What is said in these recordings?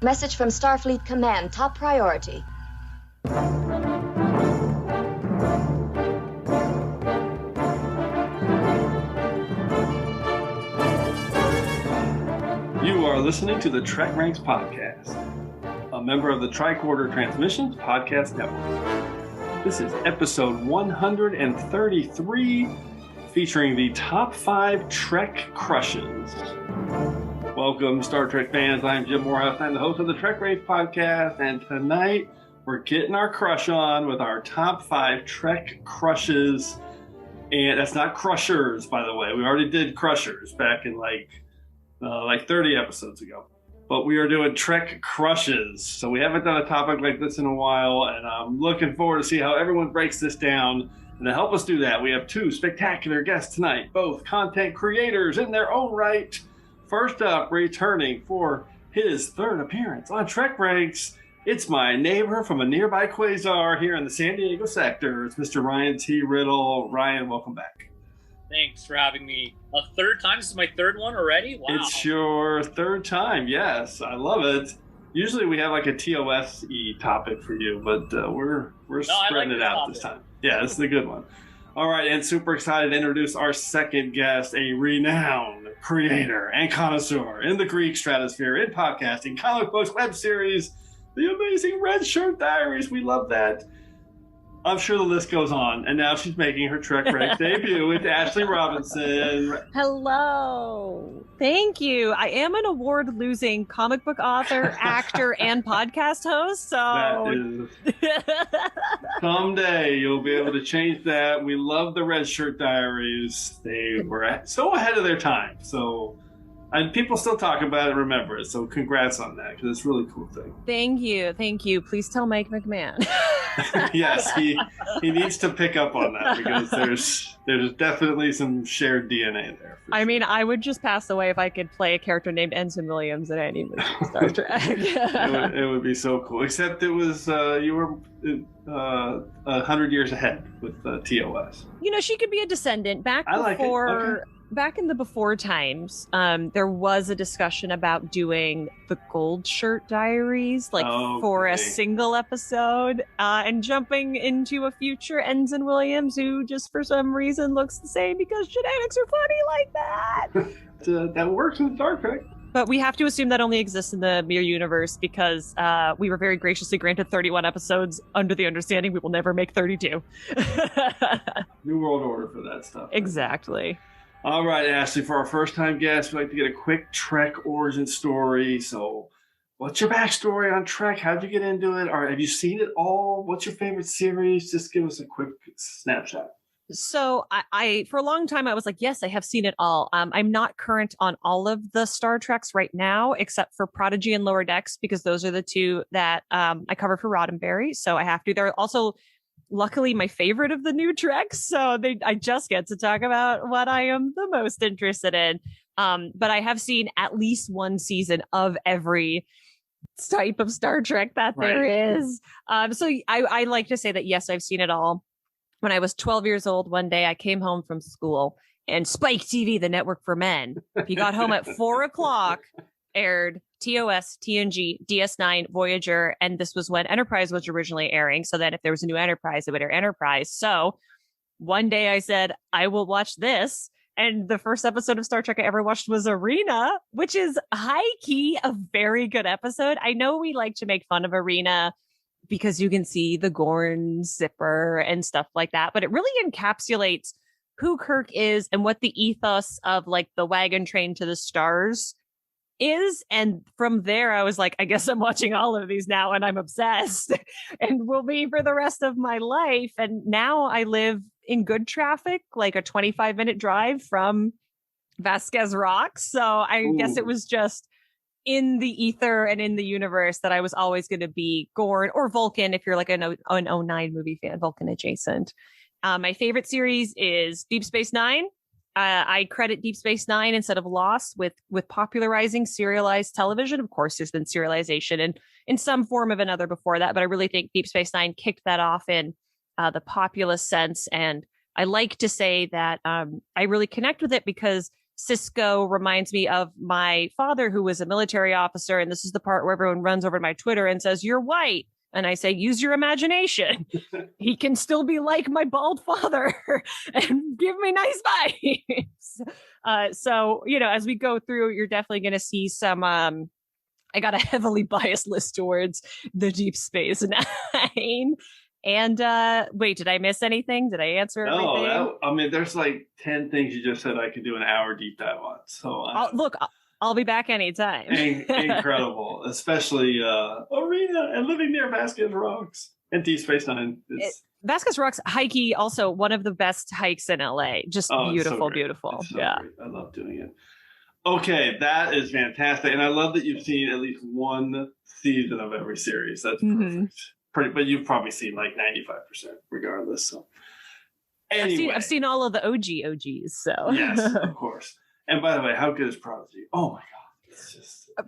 Message from Starfleet Command, top priority. You are listening to the TrekRanks podcast, a member of the Tricorder Transmissions Podcast Network. This is episode 133, featuring the top 5 Trek crushes. Welcome, Star Trek fans. I'm Jim Moorhouse. I'm the host of the TrekRanks podcast, and tonight we're getting our crush on with our top 5 Trek crushes. And that's not crushers, by the way. We already did crushers back in like 30 episodes ago. But we are doing Trek crushes. So we haven't done a topic like this in a while, and I'm looking forward to see how everyone breaks this down. And to help us do that, we have 2 spectacular guests tonight, both content creators in their own right. First up, returning for his 3rd appearance on TrekRanks, it's my neighbor from a nearby quasar here in the San Diego sector. It's Mr. Ryan T. Riddle. Ryan, welcome back. Thanks for having me a 3rd time. This is my 3rd one already? Wow. It's your 3rd time, yes. I love it. Usually we have like a TOS-y topic for you, but we're spreading it out this time. Yeah, this is a good one. All right, and super excited to introduce our second guest, a renowned creator and connoisseur in the Greek stratosphere, in podcasting, comic books, web series, the amazing Red Shirt Diaries. We love that. I'm sure the list goes on. And now she's making her TrekRanks debut with Ashley Robinson. Hello. Thank you. I am an award-losing comic book author, actor, and podcast host. So that is... Someday you'll be able to change that. We love the Red Shirt Diaries. They were so ahead of their time. And people still talk about it and remember it. So congrats on that, because it's a really cool thing. Thank you. Thank you. Please tell Mike McMahon. Yes, he needs to pick up on that, because there's definitely some shared DNA there. I mean, I would just pass away if I could play a character named Ensign Williams in any movie Star Trek. it would be so cool. Except it was you were 100 years ahead with TOS. You know, she could be a descendant. Back in the before times, there was a discussion about doing the Gold Shirt Diaries, for a single episode, and jumping into a future Ensign Williams who just for some reason looks the same because genetics are funny like that. That works with Star Trek. But we have to assume that only exists in the Mir universe, because we were very graciously granted 31 episodes under the understanding we will never make 32. New World Order for that stuff. Right? Exactly. All right, Ashley, for our first-time guest, we'd like to get a quick Trek origin story. So what's your backstory on Trek? How'd you get into it? Or have you seen it all? What's your favorite series? Just give us a quick snapshot. So I for a long time, I was like, yes, I have seen it all. I'm not current on all of the Star Treks right now, except for Prodigy and Lower Decks, because those are the 2 that I cover for Roddenberry. So I have to. They're also... luckily my favorite of the new Treks, so I just get to talk about what I am the most interested in. But I have seen at least one season of every type of Star Trek that there is. So I like to say that, yes, I've seen it all. When I was 12 years old, one day I came home from school, and Spike TV, the network for men, if you got home at 4:00, aired TOS, TNG, DS9, Voyager, and this was when Enterprise was originally airing. So then if there was a new Enterprise, it would air Enterprise. So one day I said, I will watch this. And the first episode of Star Trek I ever watched was Arena, which is high-key a very good episode. I know we like to make fun of Arena because you can see the Gorn zipper and stuff like that, but it really encapsulates who Kirk is and what the ethos of like the wagon train to the stars is. And from there, I was like, I guess I'm watching all of these now, and I'm obsessed and will be for the rest of my life. And now I live in good traffic, like a 25-minute drive from Vasquez Rocks. So I guess it was just in the ether and in the universe that I was always going to be Gorn or Vulcan, if you're like an 09 movie fan, Vulcan adjacent. My favorite series is Deep Space Nine. I credit Deep Space Nine instead of Lost with popularizing serialized television. Of course, there's been serialization in some form of another before that, but I really think Deep Space Nine kicked that off in the populist sense. And I like to say that I really connect with it because Cisco reminds me of my father, who was a military officer. And this is the part where everyone runs over to my Twitter and says, "You're white." And I say, "Use your imagination." He can still be like my bald father and give me nice vibes. So, as we go through, you're definitely going to see some, I got a heavily biased list towards the Deep Space Nine. And wait, did I miss anything? Did I answer everything? There's like 10 things you just said I could do an hour deep dive on. So I'll be back anytime. Incredible, especially Arena and living near Vasquez Rocks and Deep Space Nine. Vasquez Rocks hikey, also one of the best hikes in LA. Just beautiful, beautiful. Yeah, great. I love doing it. Okay, that is fantastic, and I love that you've seen at least one season of every series. That's perfect. But you've probably seen like 95% regardless. So anyway. I've seen all of the OGs. So yes, of course. And by the way, how good is Prodigy? Oh my God.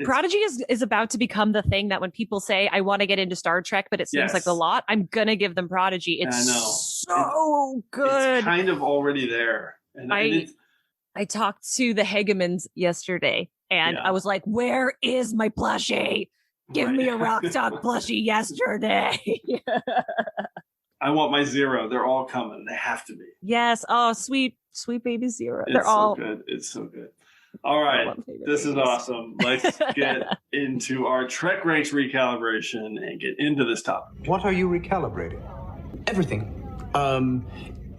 Prodigy is about to become the thing that when people say, I want to get into Star Trek, but it seems like a lot, I'm going to give them Prodigy. It's so good. It's kind of already there. And I talked to the Hegemans yesterday and I was like, where is my plushie? Give me a Rock Talk plushie yesterday. I want my Zero. They're all coming. They have to be. Yes. Oh, sweet baby Zero. They're all good. It's so good. All right. This is awesome. Let's get into our TrekRanks recalibration and get into this topic. What are you recalibrating? Everything.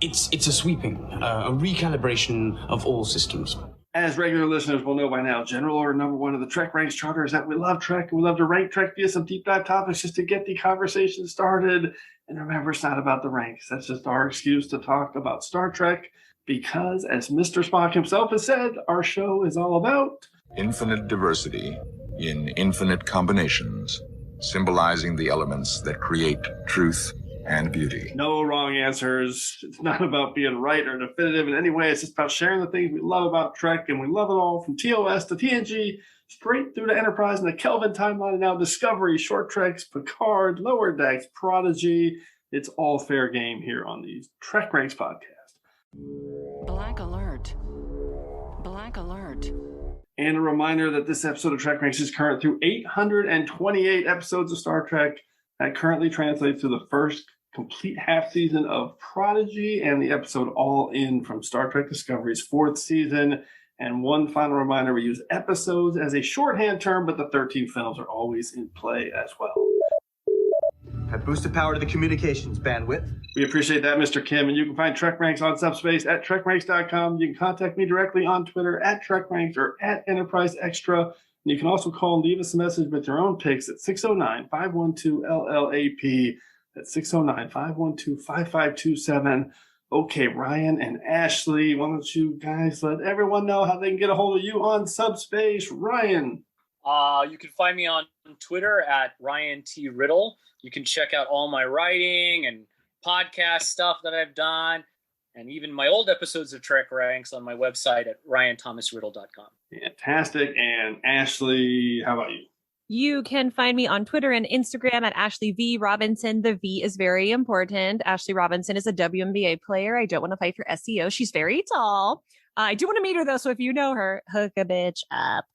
It's a sweeping, a recalibration of all systems. As regular listeners will know by now, general order number one of the TrekRanks charter is that we love Trek and we love to rank Trek via some deep dive topics just to get the conversation started. And remember, it's not about the ranks. That's just our excuse to talk about Star Trek because, as Mr. Spock himself has said, our show is all about infinite diversity in infinite combinations, symbolizing the elements that create truth and beauty. No wrong answers. It's not about being right or definitive in any way. It's just about sharing the things we love about Trek, and we love it all from TOS to TNG, straight through to Enterprise and the Kelvin timeline, and now Discovery, Short Treks, Picard, Lower Decks, Prodigy. It's all fair game here on the TrekRanks podcast. Black alert. Black alert. And a reminder that this episode of TrekRanks is current through 828 episodes of Star Trek. That currently translates to the first complete half season of Prodigy and the episode All In from Star Trek Discovery's fourth season. And one final reminder, we use episodes as a shorthand term, but the 13 films are always in play as well. Have boosted power to the communications bandwidth. We appreciate that, Mr. Kim. And you can find TrekRanks on Subspace at TrekRanks.com. You can contact me directly on Twitter at TrekRanks or at Enterprise Extra. And you can also call and leave us a message with your own picks at 609-512-LLAP. That's 609-512-5527. Okay, Ryan and Ashley, why don't you guys let everyone know how they can get a hold of you on Subspace? Ryan. You can find me on Twitter at Ryan T. Riddle. You can check out all my writing and podcast stuff that I've done, and even my old episodes of TrekRanks on my website at ryanthomasriddle.com. Fantastic. And Ashley, how about you? You can find me on Twitter and Instagram at Ashley V. Robinson. The V is very important. Ashley Robinson is a WNBA player. I don't want to fight for SEO. She's very tall. I do want to meet her, though, so if you know her, hook a bitch up.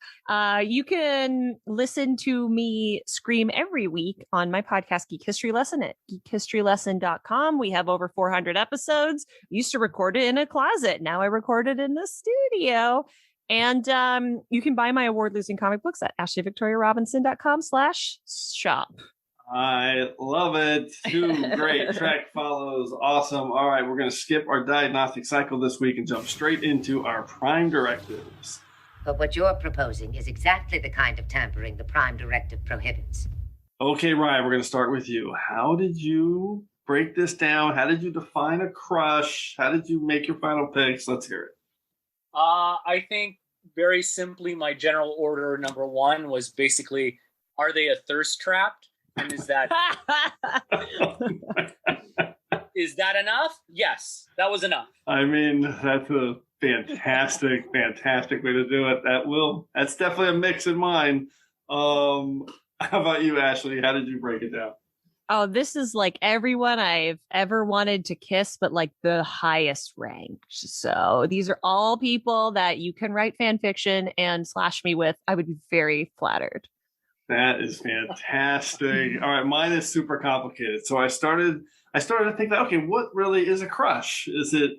You can listen to me scream every week on my podcast, Geek History Lesson, at geekhistorylesson.com. We have over 400 episodes. I used to record it in a closet. Now I record it in the studio. And you can buy my award-losing comic books at ashleyvictoriarobinson.com/shop. I love it. 2 great Trek follows. Awesome. All right, we're going to skip our diagnostic cycle this week and jump straight into our Prime Directives. But what you're proposing is exactly the kind of tampering the Prime Directive prohibits. Okay, Ryan, we're going to start with you. How did you break this down? How did you define a crush? How did you make your final picks? Let's hear it. I think very simply my general order number one was basically, are they a thirst trapped? And is that is that enough? Yes, that was enough. I mean, that's a fantastic way to do it. That's definitely a mix in mine. How about you, Ashley? How did you break it down? Oh, this is like everyone I've ever wanted to kiss, but like the highest ranked. So these are all people that you can write fan fiction and slash me with. I would be very flattered. That is fantastic. All right, mine is super complicated. So I started to think that, okay, what really is a crush? Is it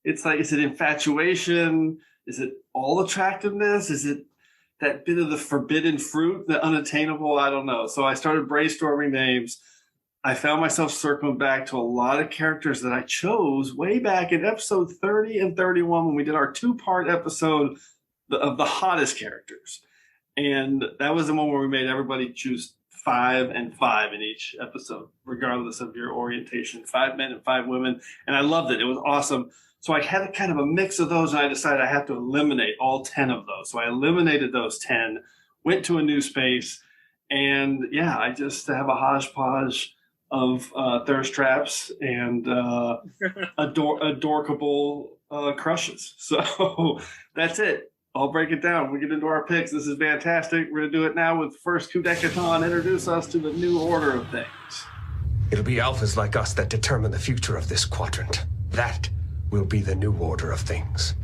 infatuation? Is it all attractiveness? Is it that bit of the forbidden fruit, the unattainable? I don't know. So I started brainstorming names. I found myself circling back to a lot of characters that I chose way back in episode 30 and 31 when we did our 2-part episode of the hottest characters. And that was the one where we made everybody choose 5 and 5 in each episode, regardless of your orientation, 5 men and 5 women. And I loved it. It was awesome. So I had kind of a mix of those, and I decided I have to eliminate all 10 of those. So I eliminated those 10, went to a new space, and yeah, I just have a hodgepodge of thirst traps and adorkable crushes. So that's it. I'll break it down. We get into our picks. This is fantastic. We're going to do it now with first Kudecaton. Introduce us to the new order of things. It'll be alphas like us that determine the future of this quadrant. That will be the new order of things.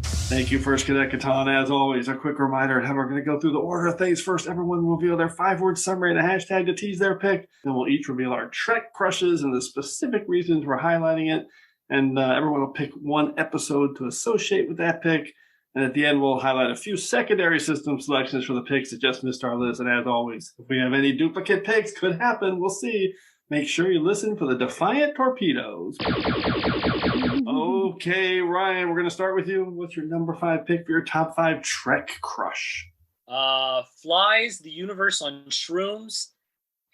Thank you, First Kudecaton. As always, a quick reminder how we're going to go through the order of things. First, everyone will reveal their 5-word summary and a hashtag to tease their pick. Then we'll each reveal our Trek crushes and the specific reasons we're highlighting it. And everyone will pick one episode to associate with that pick. And at the end, we'll highlight a few secondary system selections for the picks that just missed our list. And as always, if we have any duplicate picks, could happen, we'll see. Make sure you listen for the Defiant Torpedoes. Okay, Ryan, we're going to start with you. What's your number 5 pick for your top 5 Trek crush? Flies the universe on shrooms.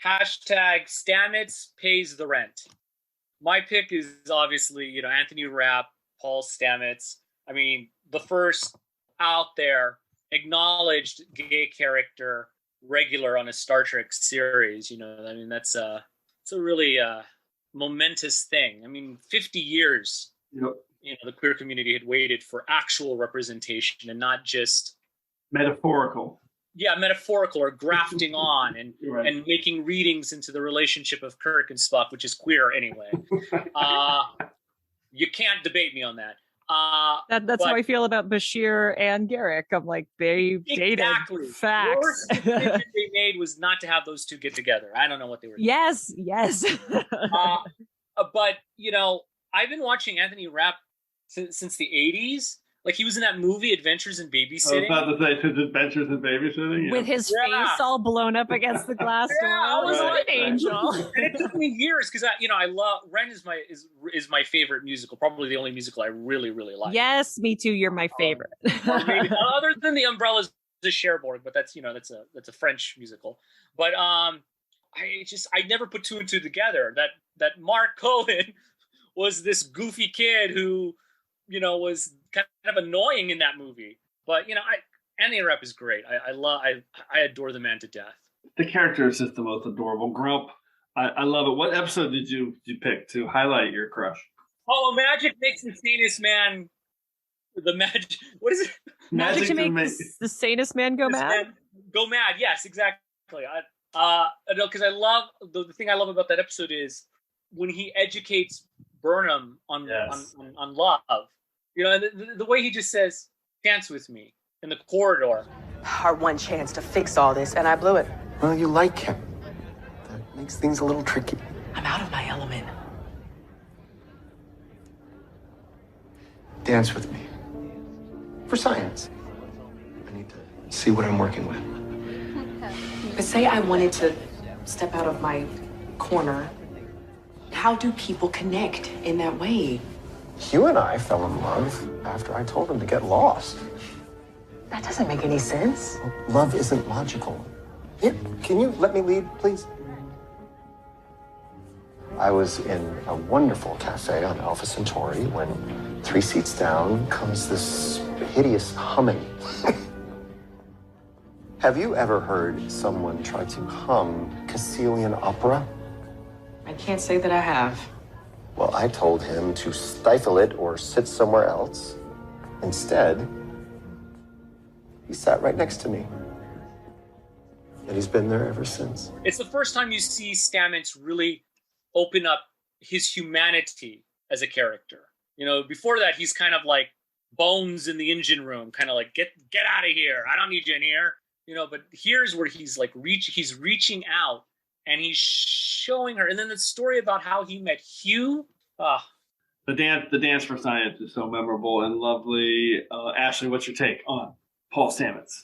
Hashtag Stamets pays the rent. My pick is obviously, Anthony Rapp, Paul Stamets. I mean, the first out there acknowledged gay character regular on a Star Trek series. That's it's a really momentous thing. I mean, 50 years, the queer community had waited for actual representation and not just metaphorical. Yeah, metaphorical or grafting on and right. And making readings into the relationship of Kirk and Spock, which is queer anyway. You can't debate me on that. That's how I feel about Bashir and Garrick. I'm like, they dated. Facts. The worst decision they made was not to have those two get together. I don't know what they were doing. Yes. But I've been watching Anthony Rapp since the 80s. Like, he was in that movie Adventures in Babysitting. I was about to say Adventures in Babysitting. Yeah. With his face all blown up against the glass door. I was like an angel. And it took me years because I love Ren is my favorite musical, probably the only musical I really, really like. Yes, me too. You're my favorite. Other than The Umbrellas, the Cherbourg, but that's that's a French musical. But I never put 2 and 2 together. That Mark Cohen was this goofy kid who was kind of annoying in that movie. But Anthony Rapp is great. I adore the man to death. The character is just the most adorable. Grump, I love it. What episode did you pick to highlight your crush? Oh, magic makes the sanest man. The magic. What is it? Magic to make the sanest man go mad. Go mad. Yes, exactly. Because I love the thing I love about that episode is when he educates Burnham on love. The way he just says, "Dance with me" in the corridor. Our one chance to fix all this, and I blew it. Well, you like him. That makes things a little tricky. I'm out of my element. Dance with me. For science. I need to see what I'm working with. But say I wanted to step out of my corner. How do people connect in that way? You and I fell in love after I told him to get lost. That doesn't make any sense. Love isn't logical. Here, can you let me lead, please? I was in a wonderful cafe on Alpha Centauri when 3 seats down comes this hideous humming. Have you ever heard someone try to hum Caecilian opera? I can't say that I have. Well, I told him to stifle it or sit somewhere else. Instead, he sat right next to me. And he's been there ever since. It's the first time you see Stamets really open up his humanity as a character. You know, before that, he's kind of like Bones in the engine room, kind of like, get out of here. I don't need you in here. You know, but here's where he's like he's reaching out and he's showing her. And then the story about how he met Hugh. The dance for science is so memorable and lovely. Ashley, what's your take on Paul Stamets?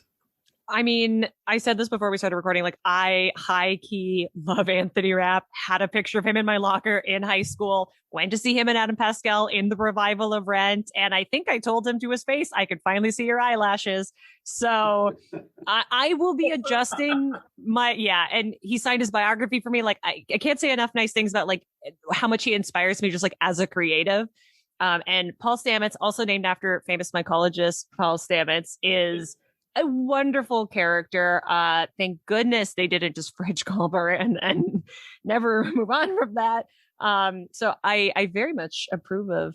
I mean, I said this before we started recording, like I high-key love Anthony Rapp, had a picture of him in my locker in high school, went to see him and Adam Pascal in the revival of Rent, and I think I told him to his face, I could finally see your eyelashes. So I will be adjusting and he signed his biography for me. Like, I can't say enough nice things about like how much he inspires me just like as a creative. And Paul Stamets, also named after famous mycologist Paul Stamets, is a wonderful character. Thank goodness they didn't just fridge Culver and never move on from that. So I very much approve of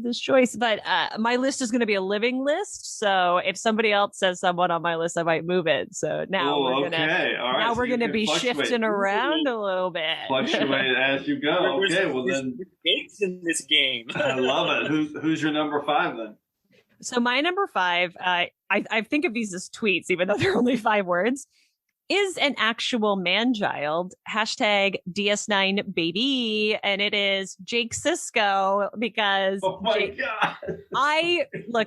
this choice. But my list is going to be a living list. So if somebody else says someone on my list, I might move it. So now we're gonna be shifting around a little bit. Fluctuate as you go. Okay, well then stakes in this game. I love it. Who's your number 5 then? So my number 5, I think of these as tweets, even though they're only 5 words, is an actual man-child, #DS9 baby, and it is Jake Cisco, because God.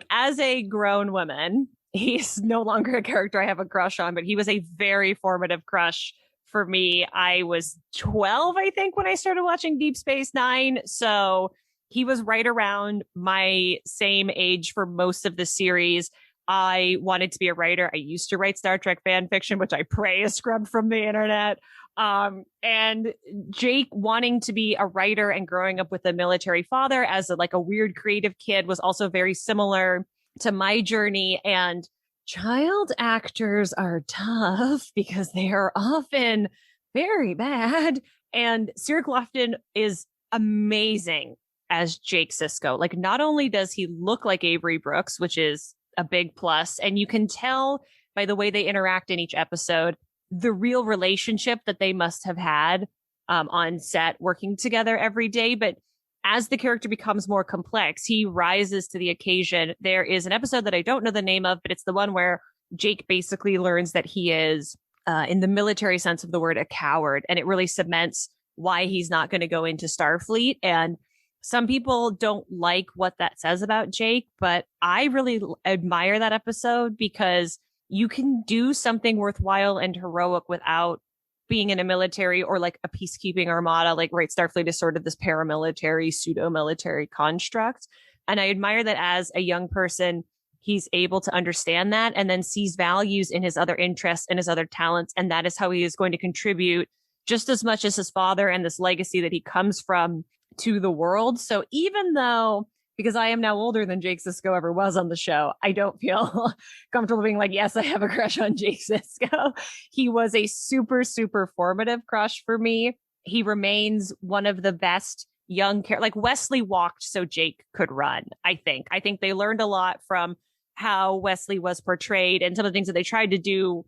As a grown woman, he's no longer a character I have a crush on, but he was a very formative crush for me. I was 12, I think, when I started watching Deep Space Nine, so he was right around my same age for most of the series. I wanted to be a writer. I used to write Star Trek fan fiction, which I pray is scrubbed from the internet. And Jake wanting to be a writer and growing up with a military father as a weird creative kid was also very similar to my journey. And child actors are tough because they are often very bad. And Cyril Lofton is amazing as Jake Cisco. Like, not only does he look like Avery Brooks, which is a big plus, and you can tell by the way they interact in each episode, the real relationship that they must have had on set working together every day. But as the character becomes more complex, he rises to the occasion. There is an episode that I don't know the name of, but it's the one where Jake basically learns that he is, in the military sense of the word, a coward. And it really cements why he's not going to go into Starfleet. And some people don't like what that says about Jake, but I really admire that episode because you can do something worthwhile and heroic without being in a military or like a peacekeeping armada. Like, right, Starfleet is sort of this paramilitary, pseudo-military construct. And I admire that as a young person, he's able to understand that and then sees values in his other interests and his other talents. And that is how he is going to contribute just as much as his father and this legacy that he comes from to the world. So even though, because I am now older than Jake Cisco ever was on the show, I don't feel comfortable being like, yes, I have a crush on Jake Cisco. He was a super, super formative crush for me. He remains one of the best young characters. Like, Wesley walked so Jake could run, I think. I think they learned a lot from how Wesley was portrayed and some of the things that they tried to do,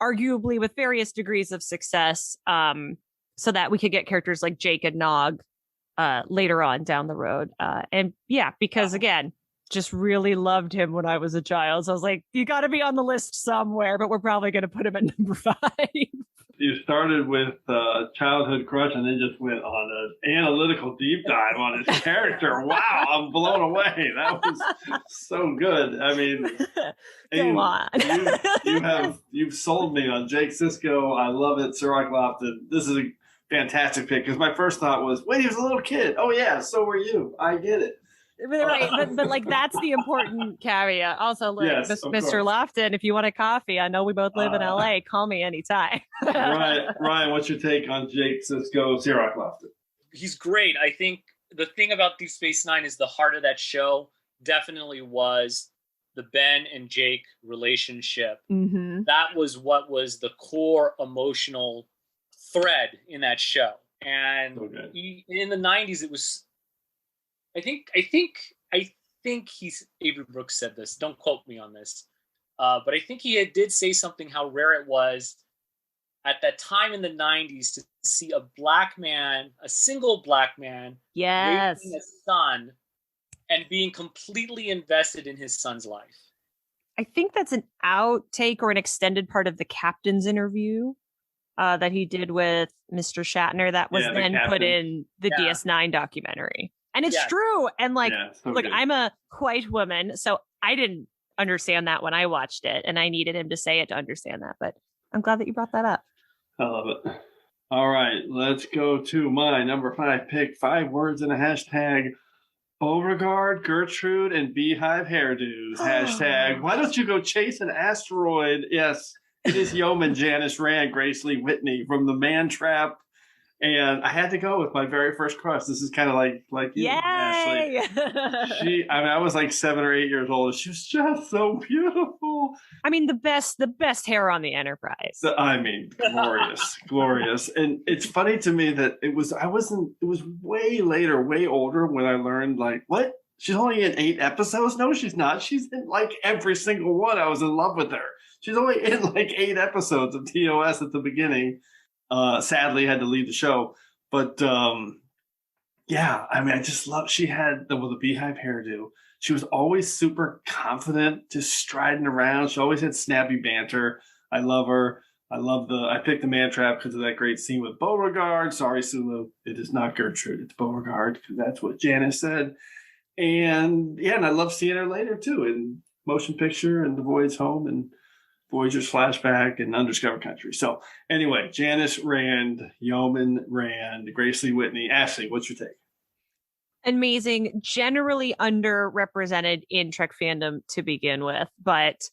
arguably with various degrees of success, so that we could get characters like Jake and Nog later on down the road. And yeah, because again, just really loved him when I was a child. So I was like, you got to be on the list somewhere, but we're probably going to put him at number 5. You started with childhood crush and then just went on an analytical deep dive on his character. Wow, I'm blown away. That was so good. I mean, come on. you've sold me on Jake Cisco. I love it. Cyril Lofton. This is a fantastic pick because my first thought was, wait, he was a little kid. Oh yeah, so were you. I get it. Right, but like that's the important caveat. Also, look, yes, Mr. Lofton, if you want a coffee, I know we both live in LA. Call me anytime. Ryan, what's your take on Jake Cisco, Cyril Lofton? He's great. I think the thing about Deep Space Nine is the heart of that show definitely was the Ben and Jake relationship. Mm-hmm. That was what was the core emotional thread in that show. And in the 90s, it was. I think he's Avery Brooks said this. Don't quote me on this, but I think he did say something how rare it was at that time in the 90s to see a black man, a single black man, raising a son and being completely invested in his son's life. I think that's an outtake or an extended part of the captain's interview that he did with Mr. Shatner that was then put in the DS9 documentary. And it's true. And look, good. I'm a white woman, so I didn't understand that when I watched it, and I needed him to say it to understand that. But I'm glad that you brought that up. I love it. All right, let's go to my number 5 pick. 5 words in a hashtag. Beauregard, Gertrude, and Beehive hairdos. Hashtag, why don't you go chase an asteroid? Yes, it is Yeoman Janice Rand, Grace Lee Whitney from The Man Trap. And I had to go with my very first crush. This is kind of like you, Ashley. I was like 7 or 8 years old. She was just so beautiful. I mean, the best hair on the Enterprise. Glorious. And it's funny to me that it was way later, way older when I learned like, what? She's only in 8 episodes? No, she's not. She's in like every single one. I was in love with her. She's only in like 8 episodes of TOS at the beginning. Sadly had to leave the show, but I just love, she had the Beehive hairdo. She was always super confident, just striding around. She always had snappy banter. I love her. I picked The Man Trap because of that great scene with Beauregard. Sorry, Sulu. It is not Gertrude. It's Beauregard because that's what Janice said. And I love seeing her later too in Motion Picture and The Voyage Home and Voyager's Flashback and Undiscovered Country. So anyway, Janice Rand, Yeoman Rand, Grace Lee Whitney. Ashley, what's your take? Amazing, generally underrepresented in Trek fandom to begin with, but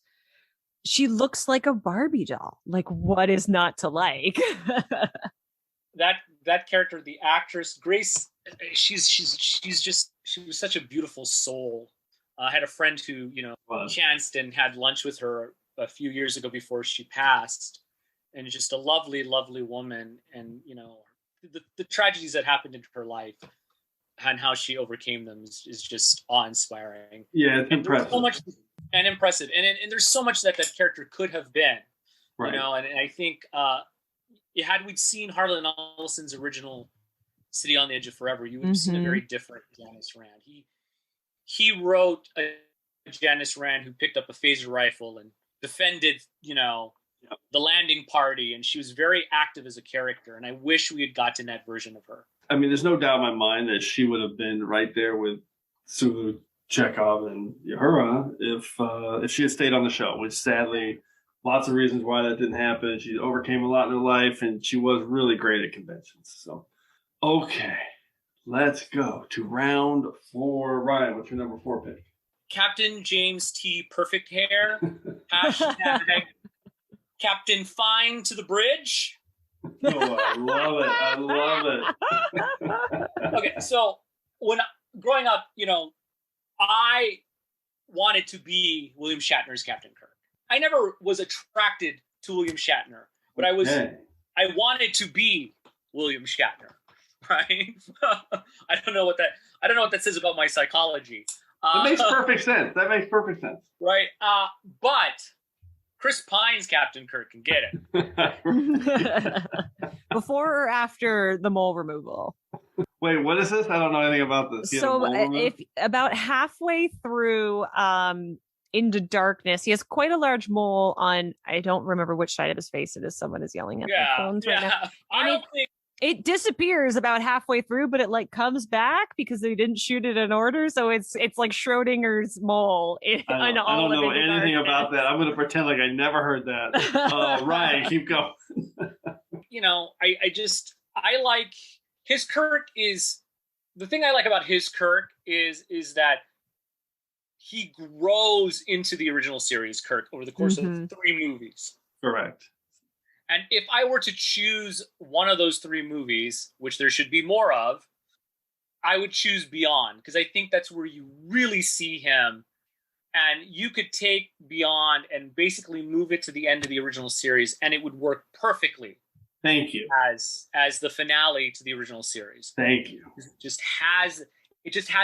she looks like a Barbie doll. Like, what is not to like? that character, the actress Grace, she was such a beautiful soul. I had a friend who chanced and had lunch with her a few years ago before she passed, and just a lovely, lovely woman. And the tragedies that happened in her life and how she overcame them is just awe-inspiring. Yeah, it's impressive. So much and impressive, and there's so much that character could have been, right. And I think had we seen Harlan Ellison's original City on the Edge of Forever, you would have seen a very different Janice Rand. He wrote a Janice Rand who picked up a phaser rifle and defended, the landing party, and she was very active as a character, and I wish we had gotten that version of her. I mean, there's no doubt in my mind that she would have been right there with Sulu, Chekhov, and Uhura if she had stayed on the show, which sadly, lots of reasons why that didn't happen. She overcame a lot in her life, and she was really great at conventions. So, okay, let's go to round 4. Ryan, what's your number 4 pick? Captain James T. Perfect Hair. Hashtag Captain Fine to the Bridge. Oh, I love it. Okay, so when growing up, I wanted to be William Shatner's Captain Kirk. I never was attracted to William Shatner, but I wanted to be William Shatner, right? I don't know what that says about my psychology. That makes perfect sense. Right. But Chris Pine's Captain Kirk can get it. Before or after the mole removal? Wait, what is this? I don't know anything about this. So if about halfway through Into Darkness, he has quite a large mole on, I don't remember which side of his face it is. Someone is yelling at their phones right now. I don't think it disappears about halfway through, but it comes back because they didn't shoot it in order. So it's like Schrodinger's mole. I don't know anything about that. I'm going to pretend like I never heard that. Ryan, keep going. I like his Kirk is the thing I like about his Kirk is that he grows into the original series Kirk over the course of 3 movies. Correct. And if I were to choose one of those 3 movies, which there should be more of, I would choose Beyond, because I think that's where you really see him. And you could take Beyond and basically move it to the end of the original series, and it would work perfectly. Thank you. As the finale to the original series. Thank you. It just has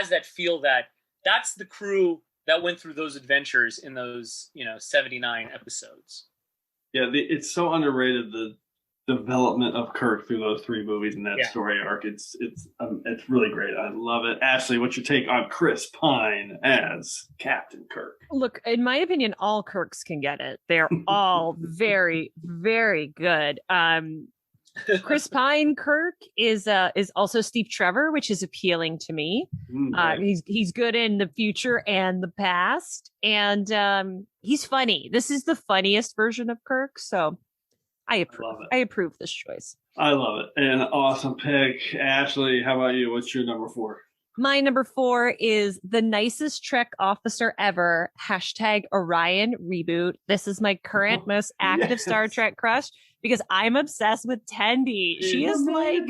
that feel that's the crew that went through those adventures in those 79 episodes. Yeah, it's so underrated, development of Kirk through those 3 movies and that story arc. It's really great. I love it. Ashley, what's your take on Chris Pine as Captain Kirk? Look, in my opinion, all Kirks can get it. They're all very, very good. Chris Pine Kirk is also Steve Trevor, which is appealing to me. He's good in the future and the past, and he's funny. This is the funniest version of Kirk, so I approve. I approve this choice. I love it. An awesome pick. Ashley, how about you? What's your number 4? My number 4 is the nicest Trek officer ever. #Orion reboot. This is my current most active Star Trek crush because I'm obsessed with Tendi. She is like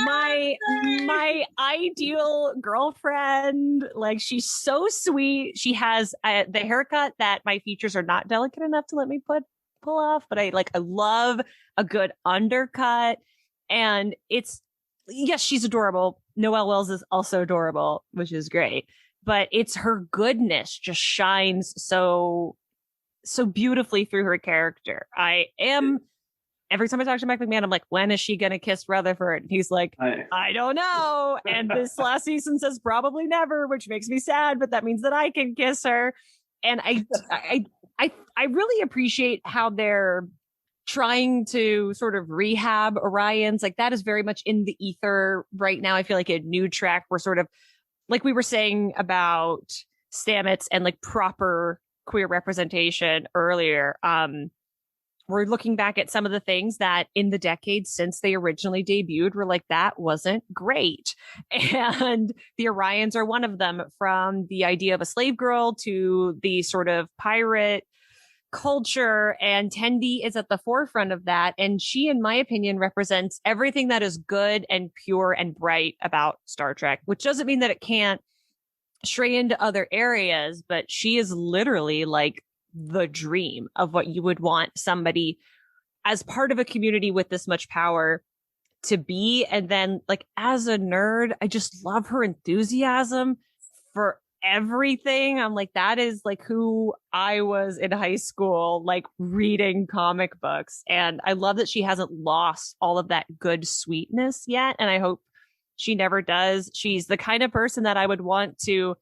my ideal girlfriend. Like, she's so sweet. She has the haircut that my features are not delicate enough to let me pull off, but I love a good undercut, and yes, she's adorable. Noelle Wells is also adorable, which is great, but it's her goodness just shines so beautifully through her character. Every time I talk to Mike McMahon, I'm like, when is she gonna kiss Rutherford? And he's like, I don't know. And this last season says probably never, which makes me sad, but that means that I can kiss her. And I really appreciate how they're trying to sort of rehab Orions. Like, that is very much in the ether right now. I feel like a new track, we're sort of, like we were saying about Stamets and like proper queer representation earlier. We're looking back at some of the things that in the decades since they originally debuted were like, that wasn't great. And the Orions are one of them, from the idea of a slave girl to the sort of pirate culture. And Tendi is at the forefront of that. And she, in my opinion, represents everything that is good and pure and bright about Star Trek, which doesn't mean that it can't stray into other areas, but she is literally like the dream of what you would want somebody as part of a community with this much power to be. And then, like, as a nerd, I just love her enthusiasm for everything. I'm like, that is like who I was in high school, like reading comic books. And I love that she hasn't lost all of that good sweetness yet. And I hope she never does. She's the kind of person that I would want to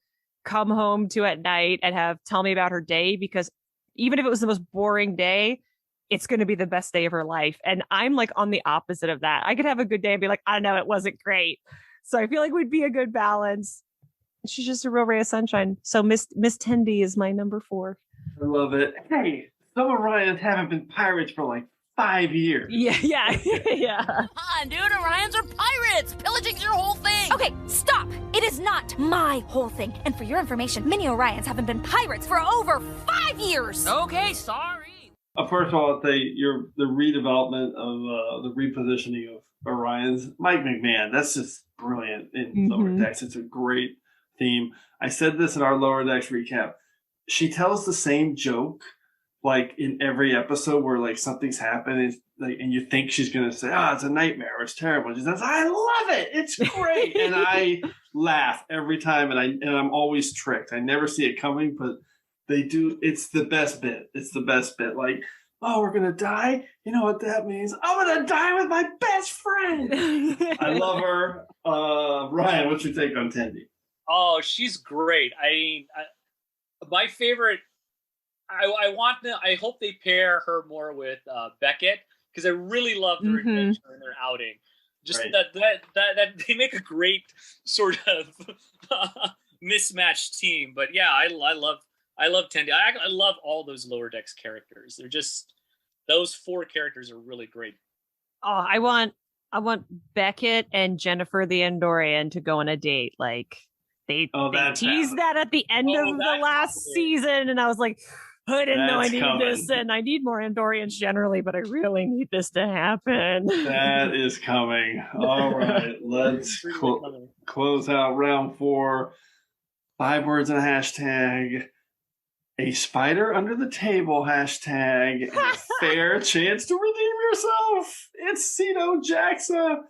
come home to at night and tell me about her day, because even if it was the most boring day, it's going to be the best day of her life. And I'm like on the opposite of that. I could have a good day and be like, I know it wasn't great. So I feel like we'd be a good balance. She's just a real ray of sunshine. So Miss Tendi is my number 4. I love it. Hey, some Orions haven't been pirates for like 5 years. Yeah. Come on, dude. Orions are pirates. Pillaging's your whole thing. Okay, stop. It is not my whole thing. And for your information, many Orions haven't been pirates for over 5 years. Okay, sorry. First of all, the redevelopment of the repositioning of Orions, Mike McMahon, that's just brilliant in Lower Decks. It's a great theme. I said this in our Lower Decks recap. She tells the same joke like in every episode where like something's happened, and you think she's gonna say, it's a nightmare, or it's terrible. And she says, I love it, it's great. And I laugh every time, and I'm always tricked. I never see it coming, but they do. It's the best bit. Like, we're gonna die. You know what that means? I'm gonna die with my best friend. I love her. Ryan, what's your take on Tendi? Oh, she's great. I mean, my favorite. I hope they pair her more with Beckett, because I really love their adventure and their outing. Just right. that they make a great sort of mismatched team. But yeah, I love Tendi. I love all those Lower Decks characters. They're just, those 4 characters are really great. Oh, I want Beckett and Jennifer the Andorian to go on a date. Like they teased that at the end of the last season, and I was like, I didn't know I needed this, and I need more Andorians generally, but I really need this to happen. That is coming. All right, let's close out round 4. 5 words and a hashtag. A spider under the table hashtag. And a fair chance to redeem yourself. It's Cito Jaxa.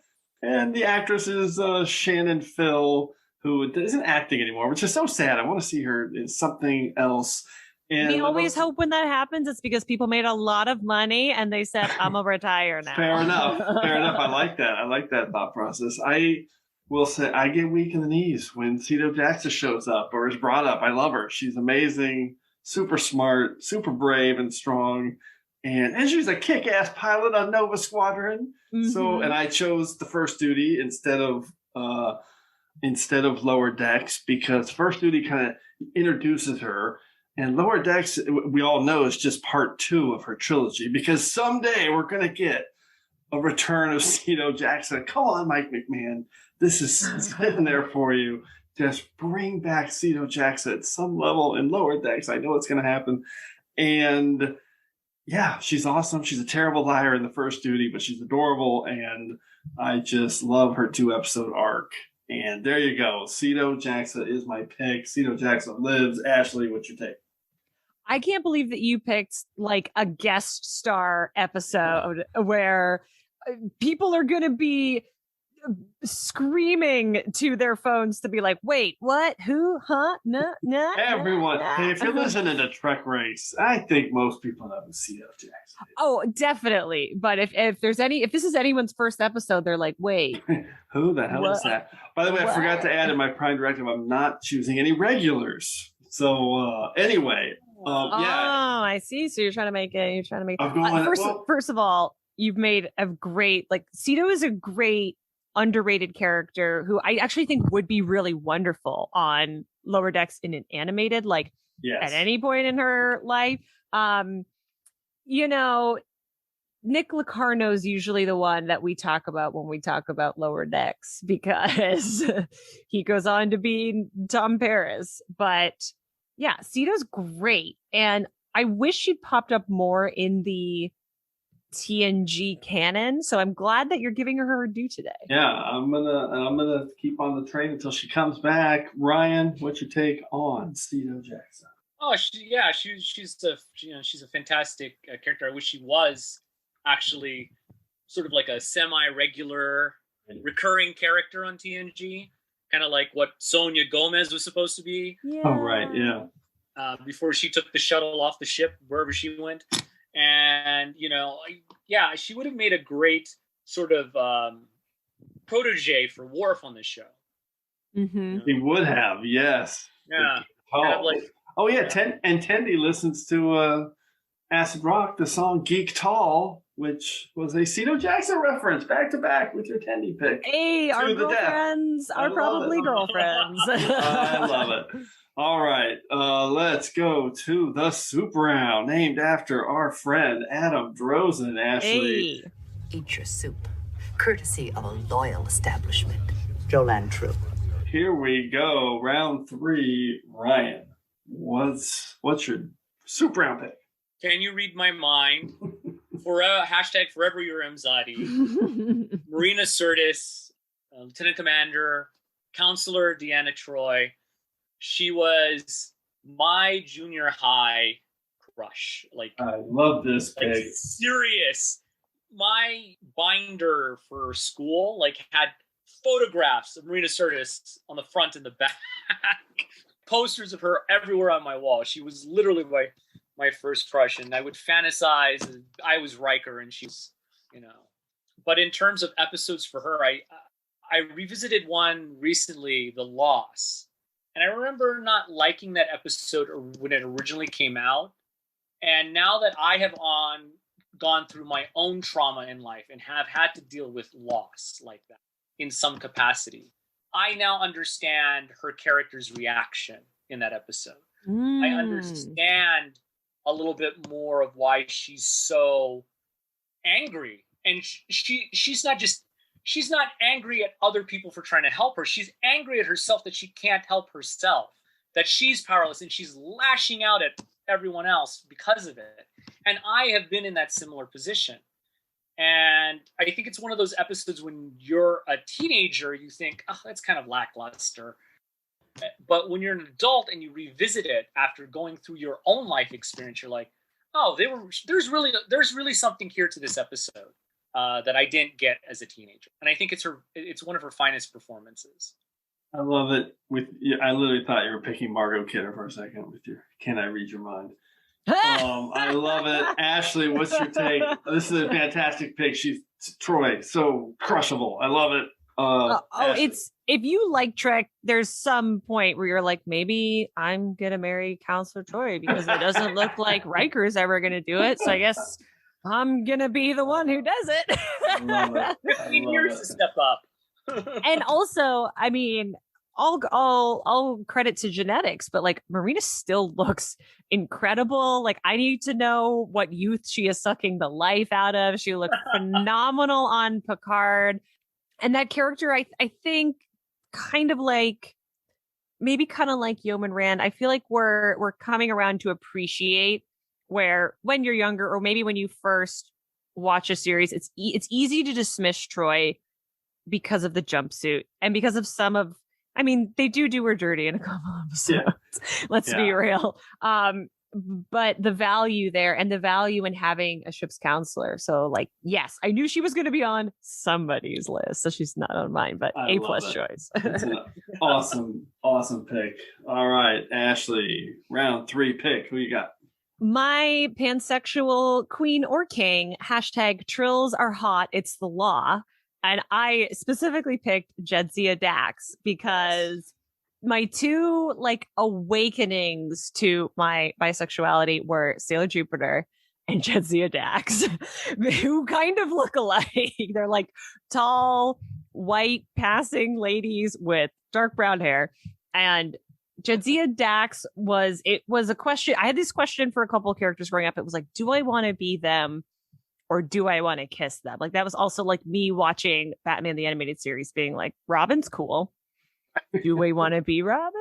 And the actress is Shannon Phil, who isn't acting anymore, which is so sad. I want to see her in something else. And we always hope when that happens, it's because people made a lot of money and they said, I'm going to retire now. Fair enough. I like that. I like that thought process. I will say I get weak in the knees when Cito Jackson shows up or is brought up. I love her. She's amazing, super smart, super brave and strong. And she's a kick-ass pilot on Nova Squadron. Mm-hmm. So, and I chose the First Duty instead of Lower Decks because First Duty kind of introduces her. And Lower Decks, we all know, is just part 2 of her trilogy because someday we're going to get a return of Cito Jackson. Come on, Mike McMahon. This is sitting there for you. Just bring back Cito Jackson at some level in Lower Decks. I know it's going to happen. And yeah, she's awesome. She's a terrible liar in the First Duty, but she's adorable. And I just love her 2-episode arc. And there you go. Cito Jackson is my pick. Cito Jackson lives. Ashley, what's your take? I can't believe that you picked like a guest star episode where people are going to be screaming to their phones to be like, wait, what? Who? Huh? No. Everyone. Hey, if you're listening to TrekRanks, I think most people know who Cito Jackson is. Oh, definitely. But if this is anyone's first episode, they're like, wait. Who the hell is that? By the way, I forgot to add in my Prime Directive, I'm not choosing any regulars. So anyway. Yeah. Oh, I see. So you're trying to make it. First of all, you've made a great, like, Cito is a great underrated character who I actually think would be really wonderful on Lower Decks in an animated, like, at any point in her life. You know, Nick Locarno's usually the one that we talk about when we talk about Lower Decks because he goes on to be Tom Paris. But yeah, Cito's great. And I wish she popped up more in the TNG canon. So I'm glad that you're giving her due today. Yeah, I'm gonna keep on the train until she comes back. Ryan, what's your take on Cito Jackson? Oh, she's a fantastic character. I wish she was actually sort of like a semi-regular recurring character on TNG. Kind of like what Sonia Gomez was supposed to be. Yeah. Oh, right, yeah. Before she took the shuttle off the ship, wherever she went. And, she would have made a great sort of protege for Worf on this show. Mm-hmm. He would have, yes. Yeah. Tendi listens to Acid Rock, the song Geek Tall, which was a Cito Jackson reference, back to back with your Tendi pick. Hey, our girlfriends are probably girlfriends. I love it. All right, let's go to the soup round, named after our friend Adam Drozen. Ashley. Hey. Eat your soup, courtesy of a loyal establishment. Jolan True. Here we go, round 3. Ryan, what's your soup round pick? Can you read my mind? Hashtag Forever Your Mzadi. Marina Sirtis, Lieutenant Commander, Counselor Deanna Troy. She was my junior high crush. Like, I love this pick. Like, serious. My binder for school had photographs of Marina Sirtis on the front and the back. Posters of her everywhere on my wall. She was literally my first crush, and I would fantasize. I was Riker, and she's, But in terms of episodes for her, I revisited one recently, The Loss. And I remember not liking that episode when it originally came out. And now that I have gone through my own trauma in life and have had to deal with loss like that in some capacity, I now understand her character's reaction in that episode. I understand a little bit more of why she's so angry. And she's not angry at other people for trying to help her. She's angry at herself that she can't help herself, that she's powerless, and she's lashing out at everyone else because of it. And I have been in that similar position. And I think it's one of those episodes when you're a teenager, you think, oh, that's kind of lackluster. But when you're an adult and you revisit it after going through your own life experience, you're like, oh, there's really something here to this episode. That I didn't get as a teenager, and I think it's one of her finest performances. I love it. I literally thought you were picking Margot Kidder for a second with your "Can I Read Your Mind?" I love it. Ashley, what's your take? This is a fantastic pick. She's Troy, so crushable. I love it. It's if you like Trek, there's some point where you're like, maybe I'm gonna marry Counselor Troy because it doesn't look like Riker's ever gonna do it. So I guess I'm gonna be the one who does it. I love it. 15 years to step up. And also, I mean, all credit to genetics, but like Marina still looks incredible. Like I need to know what youth she is sucking the life out of. She looked phenomenal on Picard. And that character, I think, kind of like Yeoman Rand. I feel like we're coming around to appreciate where when you're younger, or maybe when you first watch a series, it's easy to dismiss Troy because of the jumpsuit and because of they do her dirty in a couple episodes. Yeah. Let's be real. But the value there and the value in having a ship's counselor. So like, yes, I knew she was going to be on somebody's list. So she's not on mine, but A+ choice. That's an awesome pick. All right, Ashley, round 3 pick. Who you got? My pansexual queen or king, #trills are hot. It's the law. And I specifically picked Jadzia Dax because my two like awakenings to my bisexuality were Sailor Jupiter and Jadzia Dax, who kind of look alike. They're like tall, white, passing ladies with dark brown hair. And Jadzia Dax was a question. I had this question for a couple of characters growing up. It was like, do I want to be them or do I want to kiss them? Like that was also like me watching Batman the Animated Series being like, Robin's cool. Do we want to be Robin?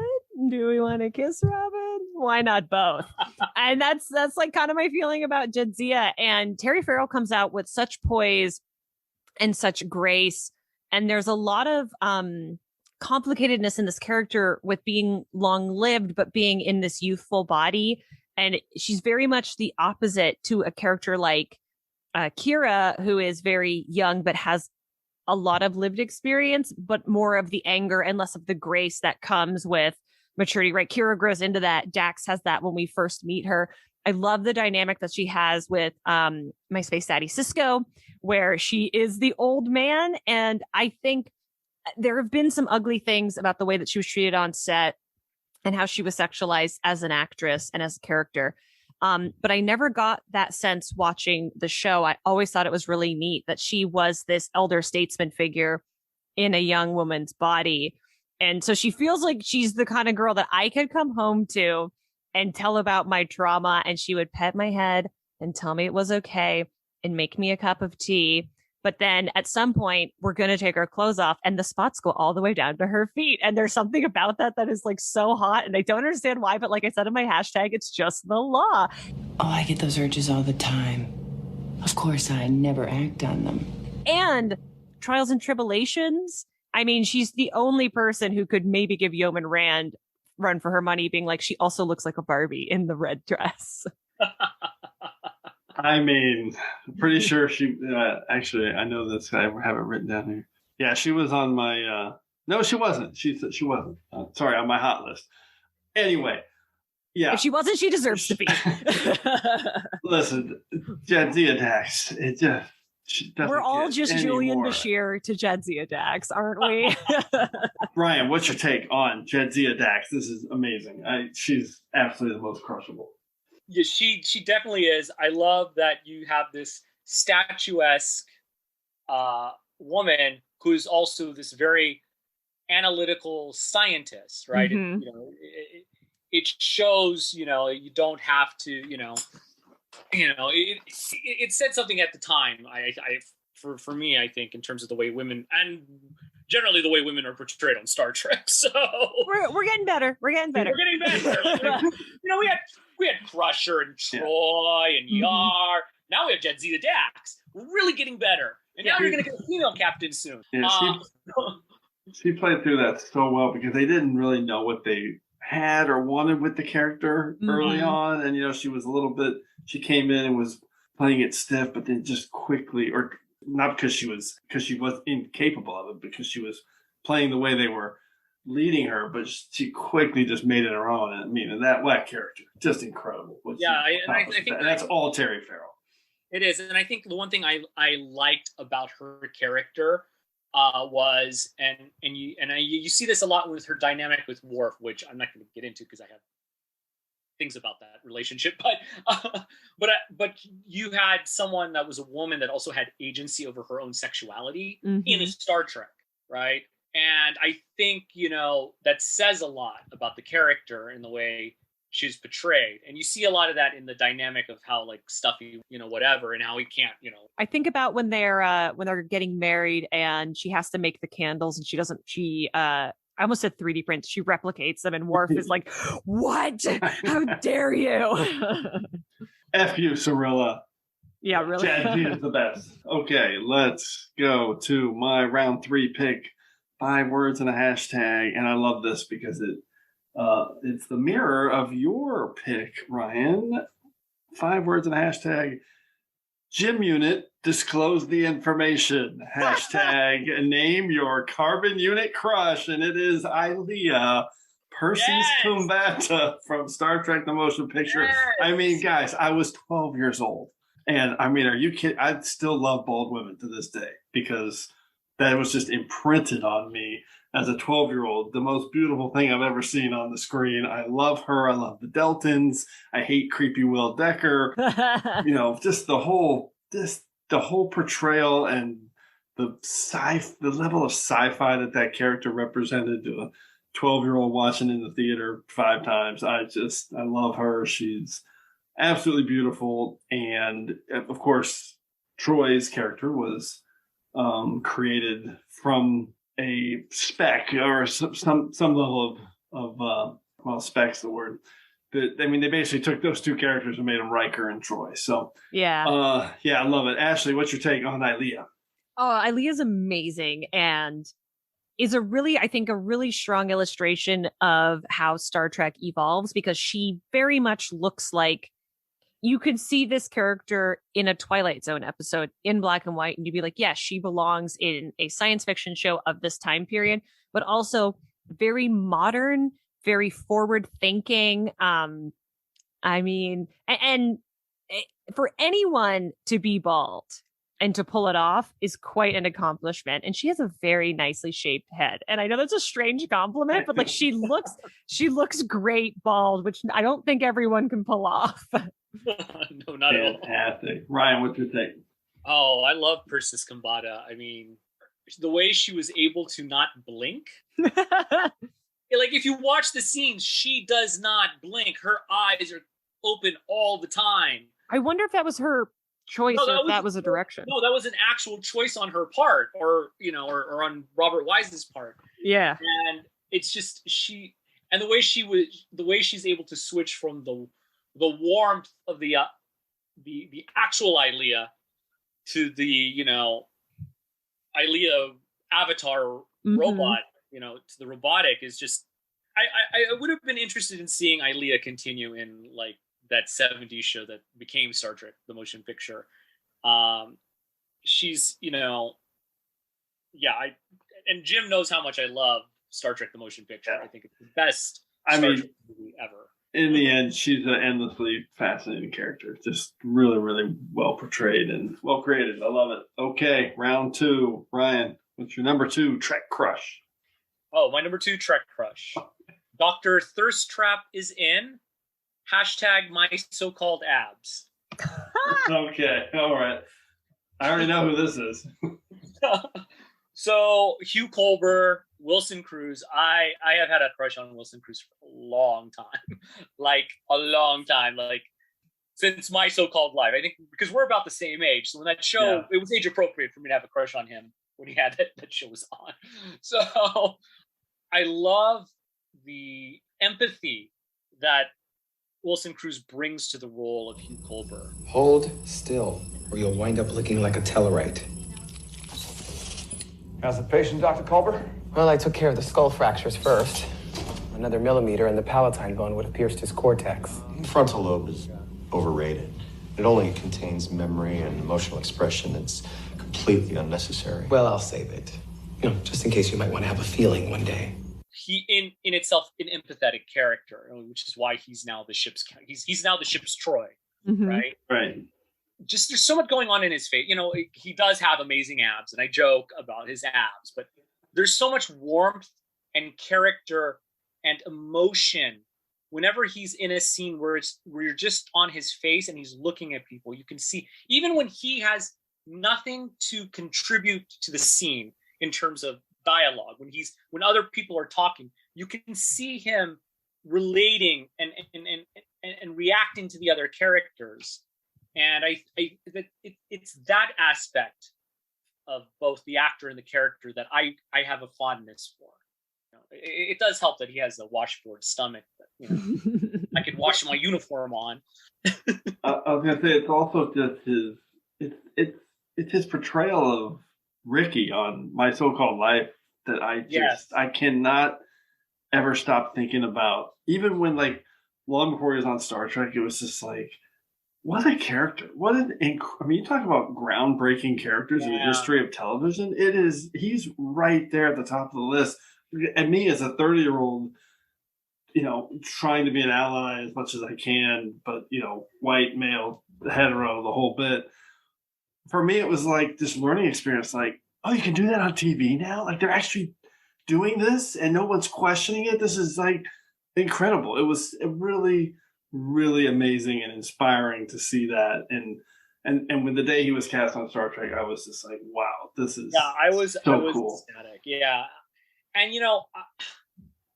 Do we want to kiss Robin? Why not both? And that's like kind of my feeling about Jadzia. And Terry Farrell comes out with such poise and such grace. And there's a lot of complicatedness in this character with being long-lived, but being in this youthful body. And she's very much the opposite to a character like Kira, who is very young, but has a lot of lived experience, but more of the anger and less of the grace that comes with maturity, right? Kira grows into that. Dax has that when we first meet her. I love the dynamic that she has with my space daddy Cisco, where she is the old man. And I think there have been some ugly things about the way that she was treated on set and how she was sexualized as an actress and as a character. But I never got that sense watching the show. I always thought it was really neat that she was this elder statesman figure in a young woman's body. And so she feels like she's the kind of girl that I could come home to and tell about my trauma. And she would pet my head and tell me it was okay and make me a cup of tea. But then at some point, we're going to take our clothes off and the spots go all the way down to her feet. And there's something about that is like so hot. And I don't understand why. But like I said in my hashtag, it's just the law. Oh, I get those urges all the time. Of course, I never act on them. And Trials and Tribulations. I mean, she's the only person who could maybe give Yeoman Rand run for her money, being like, she also looks like a Barbie in the red dress. I mean, pretty sure she actually, I know this. I have it written down here. Yeah, she was on my no, she wasn't. She wasn't. Sorry, on my hot list. Anyway, yeah. If she wasn't, she deserves to be. Listen, Jadzia Dax, we're all just Julian Bashir to Jadzia Dax, aren't we? Brian, what's your take on Jadzia Dax? This is amazing. She's absolutely the most crushable. Yeah, she definitely is. I love that you have this statuesque woman who's also this very analytical scientist, right? Mm-hmm. It shows, you don't have to, it said something at the time. For me, I think in terms of the way women and generally the way women are portrayed on Star Trek. So we're getting better. We're getting better. We had Crusher and Troy and Yar. Now we have Jadzia Dax. We're really getting better. And now you're going to get a female captain soon. Yeah, she played through that so well because they didn't really know what they had or wanted with the character early on. And, she was she came in and was playing it stiff, but then just quickly, or not because she was incapable of it, because she was playing the way they were leading her, but she quickly just made it her own. I mean, and that character, just incredible. I think that's all Terry Farrell. It is, and I think the one thing I liked about her character was, and you see this a lot with her dynamic with Worf, which I'm not going to get into because I have things about that relationship, but you had someone that was a woman that also had agency over her own sexuality in a Star Trek, right? And I think, that says a lot about the character and the way she's portrayed. And you see a lot of that in the dynamic of how like stuffy, whatever, and how he can't, I think about when they're getting married and she has to make the candles and I almost said 3D prints. She replicates them and Worf is like, what? How dare you? F you, Cirilla. Yeah, really. Jazzy is the best. Okay, let's go to my round 3 pick. 5 words and a hashtag, and I love this because it's the mirror of your pick, Ryan. 5 words and a hashtag. Gym unit, disclose the information. Hashtag name your carbon unit crush, and it is Ilea, Percy's Kumbata from Star Trek: The Motion Picture. Yes. I mean, guys, I was 12 years old, and I mean, are you kidding? I still love bald women to this day because that was just imprinted on me as a 12-year-old. The most beautiful thing I've ever seen on the screen. I love her. I love the Deltons. I hate creepy Will Decker. Just the whole portrayal and the level of sci-fi that character represented to a 12-year-old watching in the theater 5 times. I love her. She's absolutely beautiful. And of course, Troy's character was created from a spec or some level of spec's the word. They basically took those 2 characters and made them Riker and Troy. So yeah, I love it. Ashley, what's your take on Ilea? Oh, Ilea's amazing and is a really strong illustration of how Star Trek evolves because she very much looks like you could see this character in a Twilight Zone episode in black and white, and you'd be like, yes, she belongs in a science fiction show of this time period, but also very modern, very forward thinking. And for anyone to be bald and to pull it off is quite an accomplishment. And she has a very nicely shaped head. And I know that's a strange compliment, but like she looks great bald, which I don't think everyone can pull off. No, not at all. Fantastic. Ryan, what's your take? Oh, I love Persis Kambata. I mean, the way she was able to not blink. Like, if you watch the scenes, she does not blink. Her eyes are open all the time. I wonder if that was her choice or if that was a direction. No, that was an actual choice on her part or on Robert Wise's part. Yeah. And it's just the way she's able to switch from the warmth of the actual Ilea to the Ilea avatar robot, to the robotic is just. I would have been interested in seeing Ilea continue in like that 70s show that became Star Trek: The Motion Picture. She's and Jim knows how much I love Star Trek: The Motion Picture. I think it's the best Star Trek movie ever. In the end, she's an endlessly fascinating character. Just really, really well portrayed and well created. I love it. Okay, round 2. Ryan, what's your number 2 Trek crush? Oh, my number 2 Trek crush. Dr. Thirst Trap is in. Hashtag my so-called abs. Okay, all right. I already know who this is. So, Hugh Culber, Wilson Cruz. I have had a crush on Wilson Cruz for a long time. Like, a long time. Like, since my so-called life. I think because we're about the same age. So when that show, it was age appropriate for me to have a crush on him when he had that show was on. So, I love the empathy that Wilson Cruz brings to the role of Hugh Culber. Hold still, or you'll wind up looking like a Tellarite. How's the patient, Dr. Culber? Well, I took care of the skull fractures first. Another millimeter and the palatine bone would have pierced his cortex. The frontal lobe is overrated. It only contains memory and emotional expression. It's completely unnecessary. Well, I'll save it. Just in case you might want to have a feeling one day. he in itself an empathetic character, which is why he's now the ship's Troy, right? Right. Just there's so much going on in his face. He does have amazing abs, and I joke about his abs, but there's so much warmth and character and emotion whenever he's in a scene where you're just on his face and he's looking at people. You can see, even when he has nothing to contribute to the scene in terms of dialogue, when other people are talking, you can see him relating and reacting to the other characters. And it's that aspect of both the actor and the character that I have a fondness for. It does help that he has a washboard stomach that I can wash my uniform on. I was gonna say it's also just it's his portrayal of Ricky on My So-Called Life that I cannot ever stop thinking about. Even when long before he was on Star Trek, it was just like, what a character! You talk about groundbreaking characters in the history of television. He's right there at the top of the list. And me as a 30-year-old, trying to be an ally as much as I can, but white, male, hetero, the whole bit. For me, it was like this learning experience. Like, oh, you can do that on TV now. Like, they're actually doing this, and no one's questioning it. This is incredible. It was really, really amazing and inspiring to see that. And when the day he was cast on Star Trek, I was just like, wow, this is I was cool. Ecstatic. Yeah. And,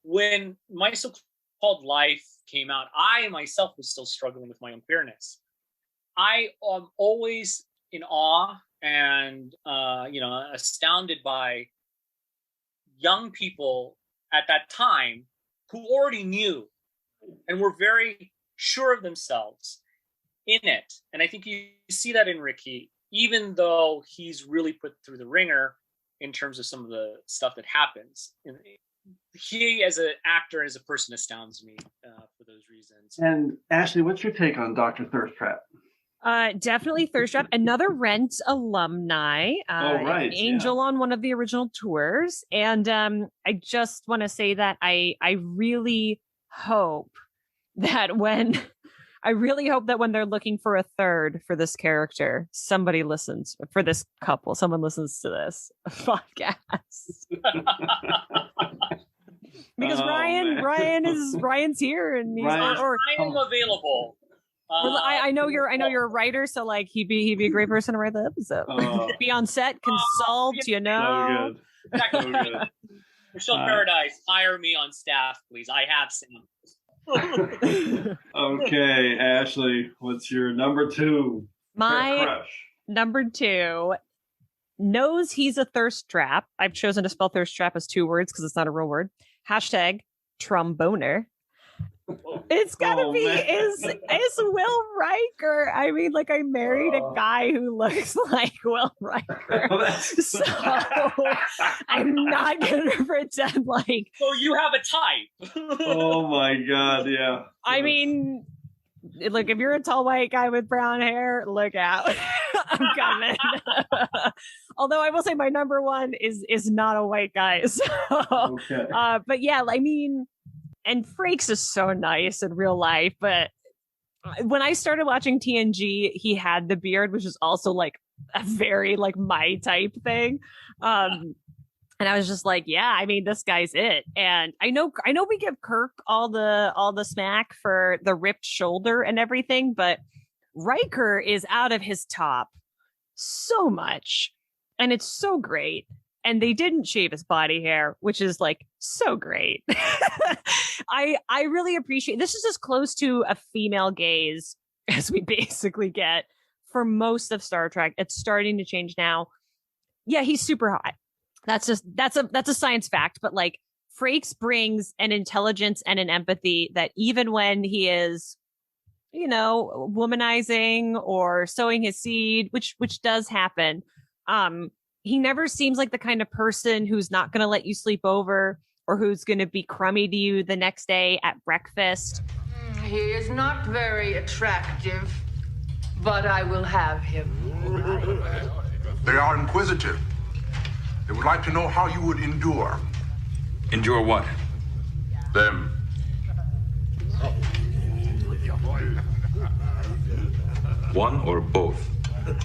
when My So-Called Life came out, I myself was still struggling with my own queerness. I am always in awe and, astounded by young people at that time who already knew and were very sure of themselves in it. And I think you see that in Ricky, even though he's really put through the ringer in terms of some of the stuff that happens. He, as an actor and as a person, astounds me for those reasons. And Ashley, what's your take on Dr. Thirst Trap? Definitely Thirst Trap. Another Rent alumni. Right. Angel on one of the original tours. And I just want to say that I really hope that when they're looking for a third for this character, someone listens to this podcast. Because Ryan's here and he's I am available. I know you're a writer, so he'd be a great person to write the episode. Be on set, consult, So good. So good. Michelle Paradise, hire me on staff, please. I have samples. Okay, Ashley, what's your number 2? My crush? Number 2 knows he's a thirst trap. I've chosen to spell thirst trap as 2 words because it's not a real word. # tromboner. It's gotta be is Will Riker. I mean, I married a guy who looks like Will Riker, so I'm not gonna pretend like. So you have a type. Oh my god, yeah. I mean, if you're a tall white guy with brown hair, look out. I'm coming. Although I will say my number 1 is not a white guy. So, okay. But yeah, I mean. And Frakes is so nice in real life, but when I started watching TNG, he had the beard, which is also a very my type thing. And I was just like, yeah, I mean, this guy's it. And I know we give Kirk all the smack for the ripped shoulder and everything, but Riker is out of his top so much, and it's so great. And they didn't shave his body hair, which is so great. I really appreciate this. Is as close to a female gaze as we basically get for most of Star Trek. It's starting to change now. Yeah, he's super hot. That's a science fact. But Frakes brings an intelligence and an empathy that even when he is, womanizing or sowing his seed, which does happen, he never seems like the kind of person who's not going to let you sleep over or who's going to be crummy to you the next day at breakfast. He is not very attractive, but I will have him. They are inquisitive. They would like to know how you would endure. Endure what? Them. One or both? Red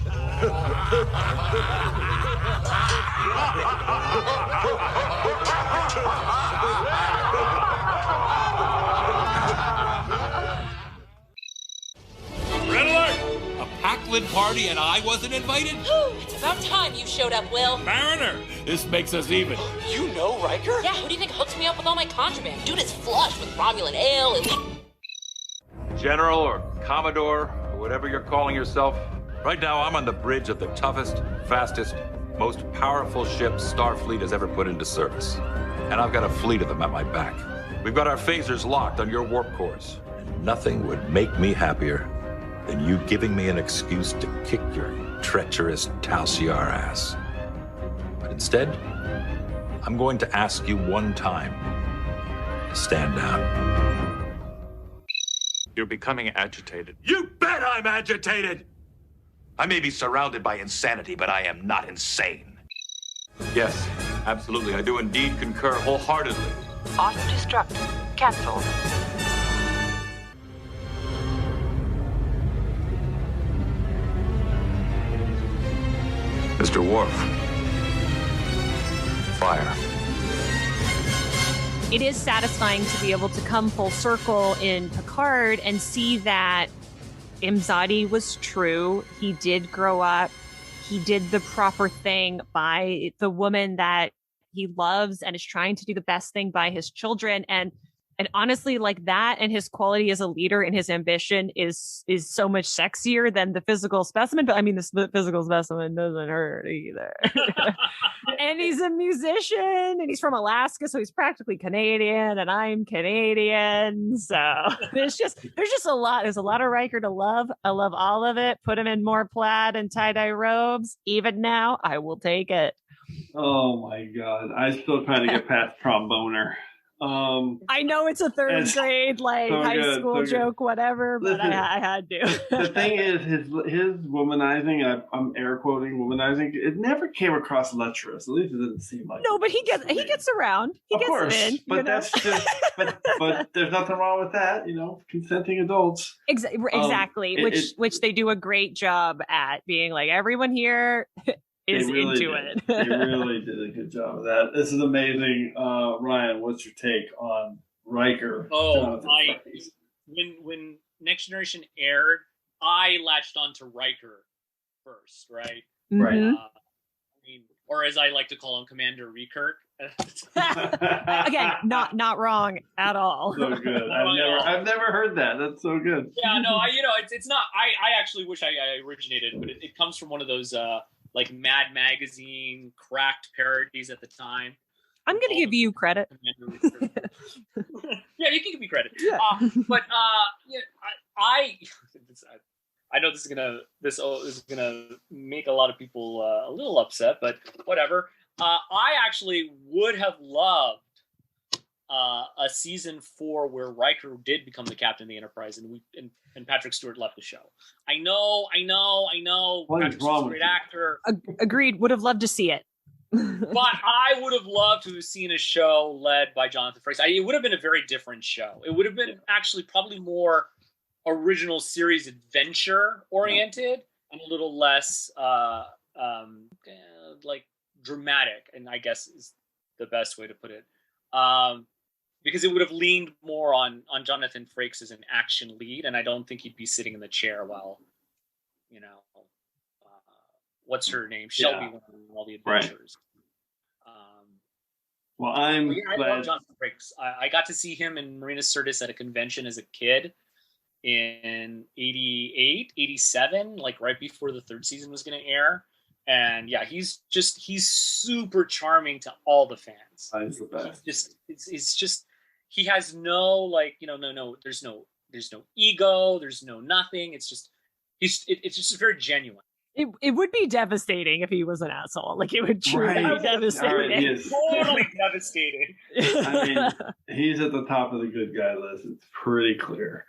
alert! A Packland party and I wasn't invited? It's about time you showed up, Will. Mariner, this makes us even. You know Riker? Yeah, who do you think hooks me up with all my contraband? Dude is flush with Romulan ale and... General or Commodore, or whatever you're calling yourself. Right now, I'm on the bridge of the toughest, fastest, most powerful ship Starfleet has ever put into service. And I've got a fleet of them at my back. We've got our phasers locked on your warp cores. And nothing would make me happier than you giving me an excuse to kick your treacherous Talsiar ass. But instead, I'm going to ask you one time to stand down. You're becoming agitated. You bet I'm agitated! I may be surrounded by insanity, but I am not insane. Yes, absolutely. I do indeed concur wholeheartedly. Auto-destruct. Cancelled. Mr. Worf. Fire. It is satisfying to be able to come full circle in Picard and see that Imzadi was true. He did grow up. He did the proper thing by the woman that he loves and is trying to do the best thing by his children. And honestly, like that and his quality as a leader and his ambition is so much sexier than the physical specimen. But I mean, the physical specimen doesn't hurt either. And he's a musician and he's from Alaska, so he's practically Canadian and I'm Canadian. So there's just a lot. There's a lot of Riker to love. I love all of it. Put him in more plaid and tie-dye robes. Even now, I will take it. Oh my God. I'm still trying to get past tromboner. I know it's a third grade, like so high good, school so joke, whatever, but Listen, I had to. The thing is, his womanizing, I'm air quoting womanizing, it never came across lecherous. At least it didn't seem like. No, but he gets around. He gets course, in. but that's just. But there's nothing wrong with that, consenting adults. Exactly, which they do a great job at being like everyone here is into it. They really did a good job of that. This is amazing. Ryan, what's your take on Riker? When Next Generation aired, I latched onto Riker first, right? Right. Or as I like to call him, Commander Rekirk. Again, not wrong at all. So good. I've never heard that. That's so good. Yeah, no, it's not. I actually wish I originated, but it comes from one of those like Mad Magazine cracked parodies at the time. I'm going to give you credit. Yeah, you can give me credit. Yeah. But I know this is gonna make a lot of people a little upset, but whatever. I actually would have loved a season 4 where Riker did become the captain of the Enterprise and Patrick Stewart left the show. I know. Patrick Stewart's a great actor. Agreed. Would have loved to see it. But I would have loved to have seen a show led by Jonathan Frakes. It would have been a very different show. It would have been actually probably more original series adventure oriented and a little less like dramatic, and I guess is the best way to put it. Because it would have leaned more on Jonathan Frakes as an action lead, and I don't think he'd be sitting in the chair while, what's her name? Shelby went on all the adventures. Well, I'm glad. I love Jonathan Frakes. I got to see him in Marina Sirtis at a convention as a kid in 88, 87, like right before the third season was going to air. And yeah, he's super charming to all the fans. He's the best. It's just, he has no, there's no ego. There's no nothing. It's just, it's just very genuine. It would be devastating if he was an asshole. Like, it would truly be devastating. He is totally devastating. I mean, he's at the top of the good guy list. It's pretty clear.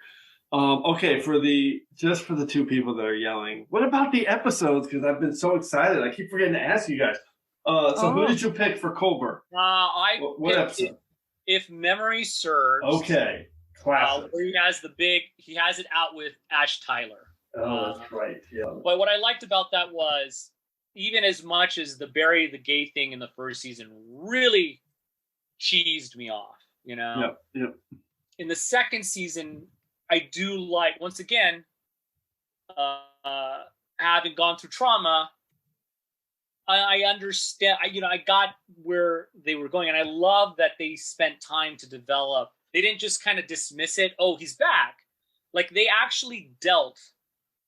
Okay, for the two people that are yelling, what about the episodes? Because I've been so excited. I keep forgetting to ask you guys. Who did you pick for Culber? What episode? if memory serves. Okay, classic. Where he has it out with Ash Tyler. Oh, that's right. Yeah. But what I liked about that was, even as much as the bury the gay thing in the first season really cheesed me off, you know? Yep. In the second season, I do like, once again, having gone through trauma, I understand, I got where they were going, and I love that they spent time to develop. They didn't just kind of dismiss it. Oh, he's back. Like, they actually dealt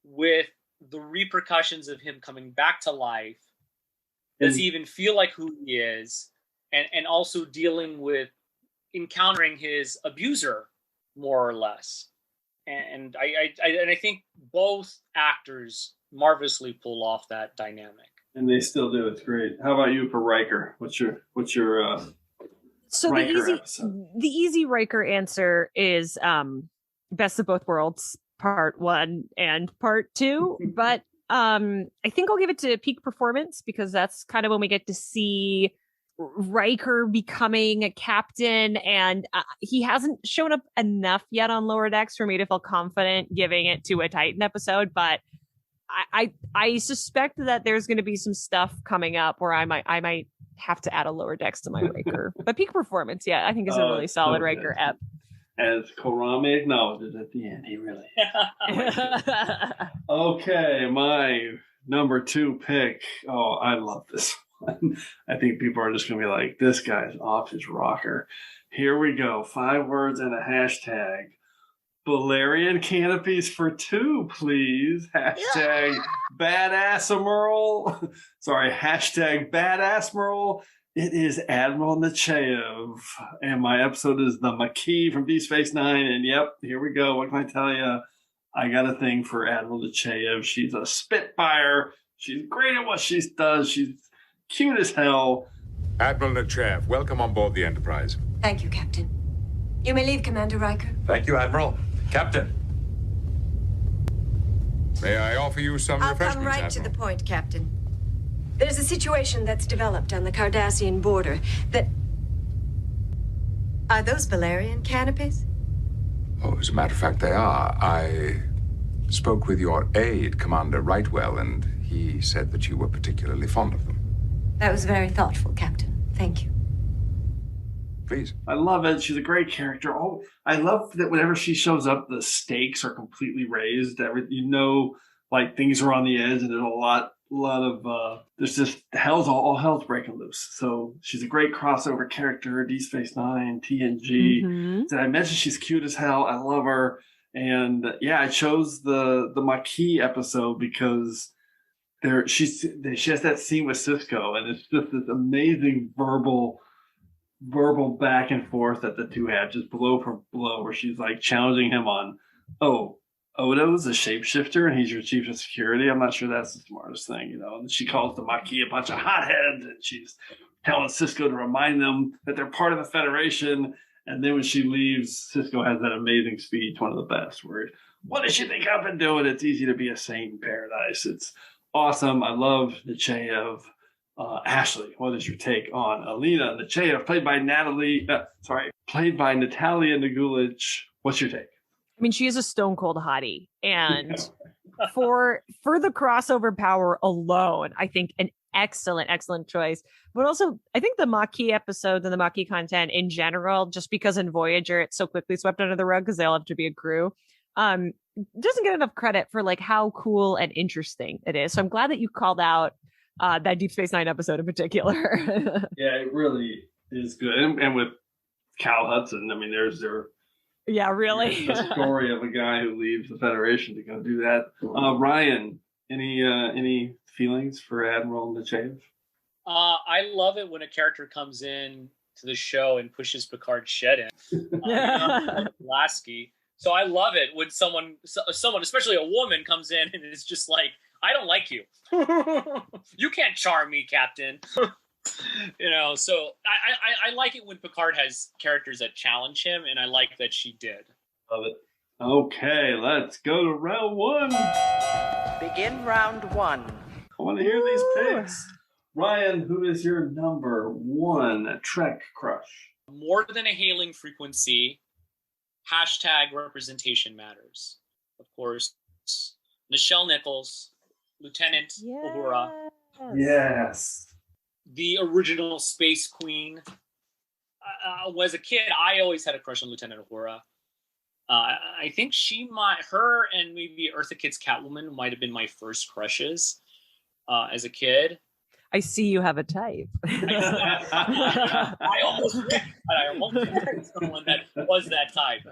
with the repercussions of him coming back to life. Does he even feel like who he is? And also dealing with encountering his abuser, more or less. And I think both actors marvelously pull off that dynamic. And they still do. It's great. How about you for Riker? What's your so Riker the easy Riker answer is Best of Both Worlds Part 1 and Part 2, but I think I'll give it to peak performance, because that's kind of when we get to see Riker becoming a captain, and he hasn't shown up enough yet on Lower Decks for me to feel confident giving it to a Titan episode, but I suspect that there's going to be some stuff coming up where I might have to add a Lower Decks to my Riker. But peak performance, yeah, I think is a really solid Riker ep. As Korame acknowledges at the end, he really. Okay, my number 2 pick. Oh, I love this one. I think people are just going to be like, this guy's off his rocker. Here we go. 5 words and a hashtag. Balerian canopies for 2, please. Hashtag badassmiral. Sorry, hashtag badassmiral. It is Admiral Nechev, and my episode is the Maquis from Deep Space Nine. And yep, here we go. What can I tell you? I got a thing for Admiral Nechev. She's a spitfire. She's great at what she does. She's cute as hell. Admiral Nechev, welcome on board the Enterprise. Thank you, Captain. You may leave, Commander Riker. Thank you, Admiral. Captain. May I offer you some refreshments, I'll come right Admiral? to the point, Captain. There's a situation that's developed on the Cardassian border that... Are those Balerian canopies? Oh, as a matter of fact, they are. I spoke with your aide, Commander Rightwell, and he said that you were particularly fond of them. That was very thoughtful, Captain. Thank you. Please. I love it. She's a great character. Oh, I love that whenever she shows up, the stakes are completely raised. Like things are on the edge, and there's a lot of there's just all hell's breaking loose. So she's a great crossover character. D Space Nine, TNG. Mm-hmm. Did I mention she's cute as hell? I love her. And yeah, I chose the Maquis episode because she has that scene with Cisco, and it's just this amazing verbal back and forth that the two have, just blow for blow, where she's like challenging him on, Odo's a shapeshifter and he's your chief of security. I'm not sure that's the smartest thing, And she calls the Maquis a bunch of hotheads, and she's telling Cisco to remind them that they're part of the Federation. And then when she leaves, Cisco has that amazing speech, one of the best, where, what does she think I've been doing? It's easy to be a saint in paradise. It's awesome. I love Nechev. Ashley, what is your take on Alina Nechev, played by Natalia Nagulich? What's your take? I mean, she is a stone cold hottie, and for the crossover power alone, I think an excellent choice. But also, I think the Maquis episodes and the Maquis content in general, just because in Voyager it's so quickly swept under the rug because they all have to be a crew, doesn't get enough credit for like how cool and interesting it is. So I'm glad that you called out that Deep Space Nine episode in particular. Yeah, it really is good. And with Cal Hudson, I mean, there's yeah, really the story of a guy who leaves the Federation to go do that. Ryan, any feelings for Admiral Nechev? I love it when a character comes in to the show and pushes Picard's shed in. Lasky. So I love it when someone, especially a woman, comes in and is just like, I don't like you. You can't charm me, Captain. So I like it when Picard has characters that challenge him, and I like that she did. Love it. Okay, let's go to round 1. Begin round 1. I want to hear these picks. Ryan, who is your number 1 Trek crush? More than a hailing frequency, hashtag representation matters. Of course, Nichelle Nichols, Lieutenant Uhura. Yes. The original Space Queen. As a kid, I always had a crush on Lieutenant Uhura. I think her and maybe Eartha Kitt's Catwoman might have been my first crushes as a kid. I see you have a type. I almost married someone that was that type.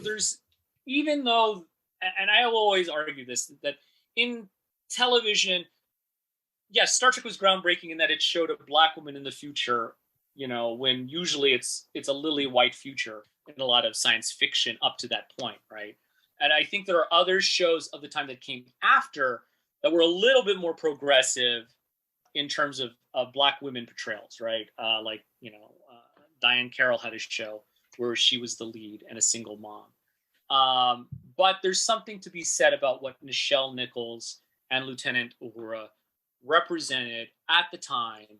There's, even though, and I will always argue this, that in television, yes, Star Trek was groundbreaking in that it showed a black woman in the future, when usually it's a lily white future in a lot of science fiction up to that point, right? And I think there are other shows of the time that came after that were a little bit more progressive in terms of black women portrayals, right? Diane Carroll had a show where she was the lead and a single mom. But there's something to be said about what Nichelle Nichols and Lieutenant Uhura represented at the time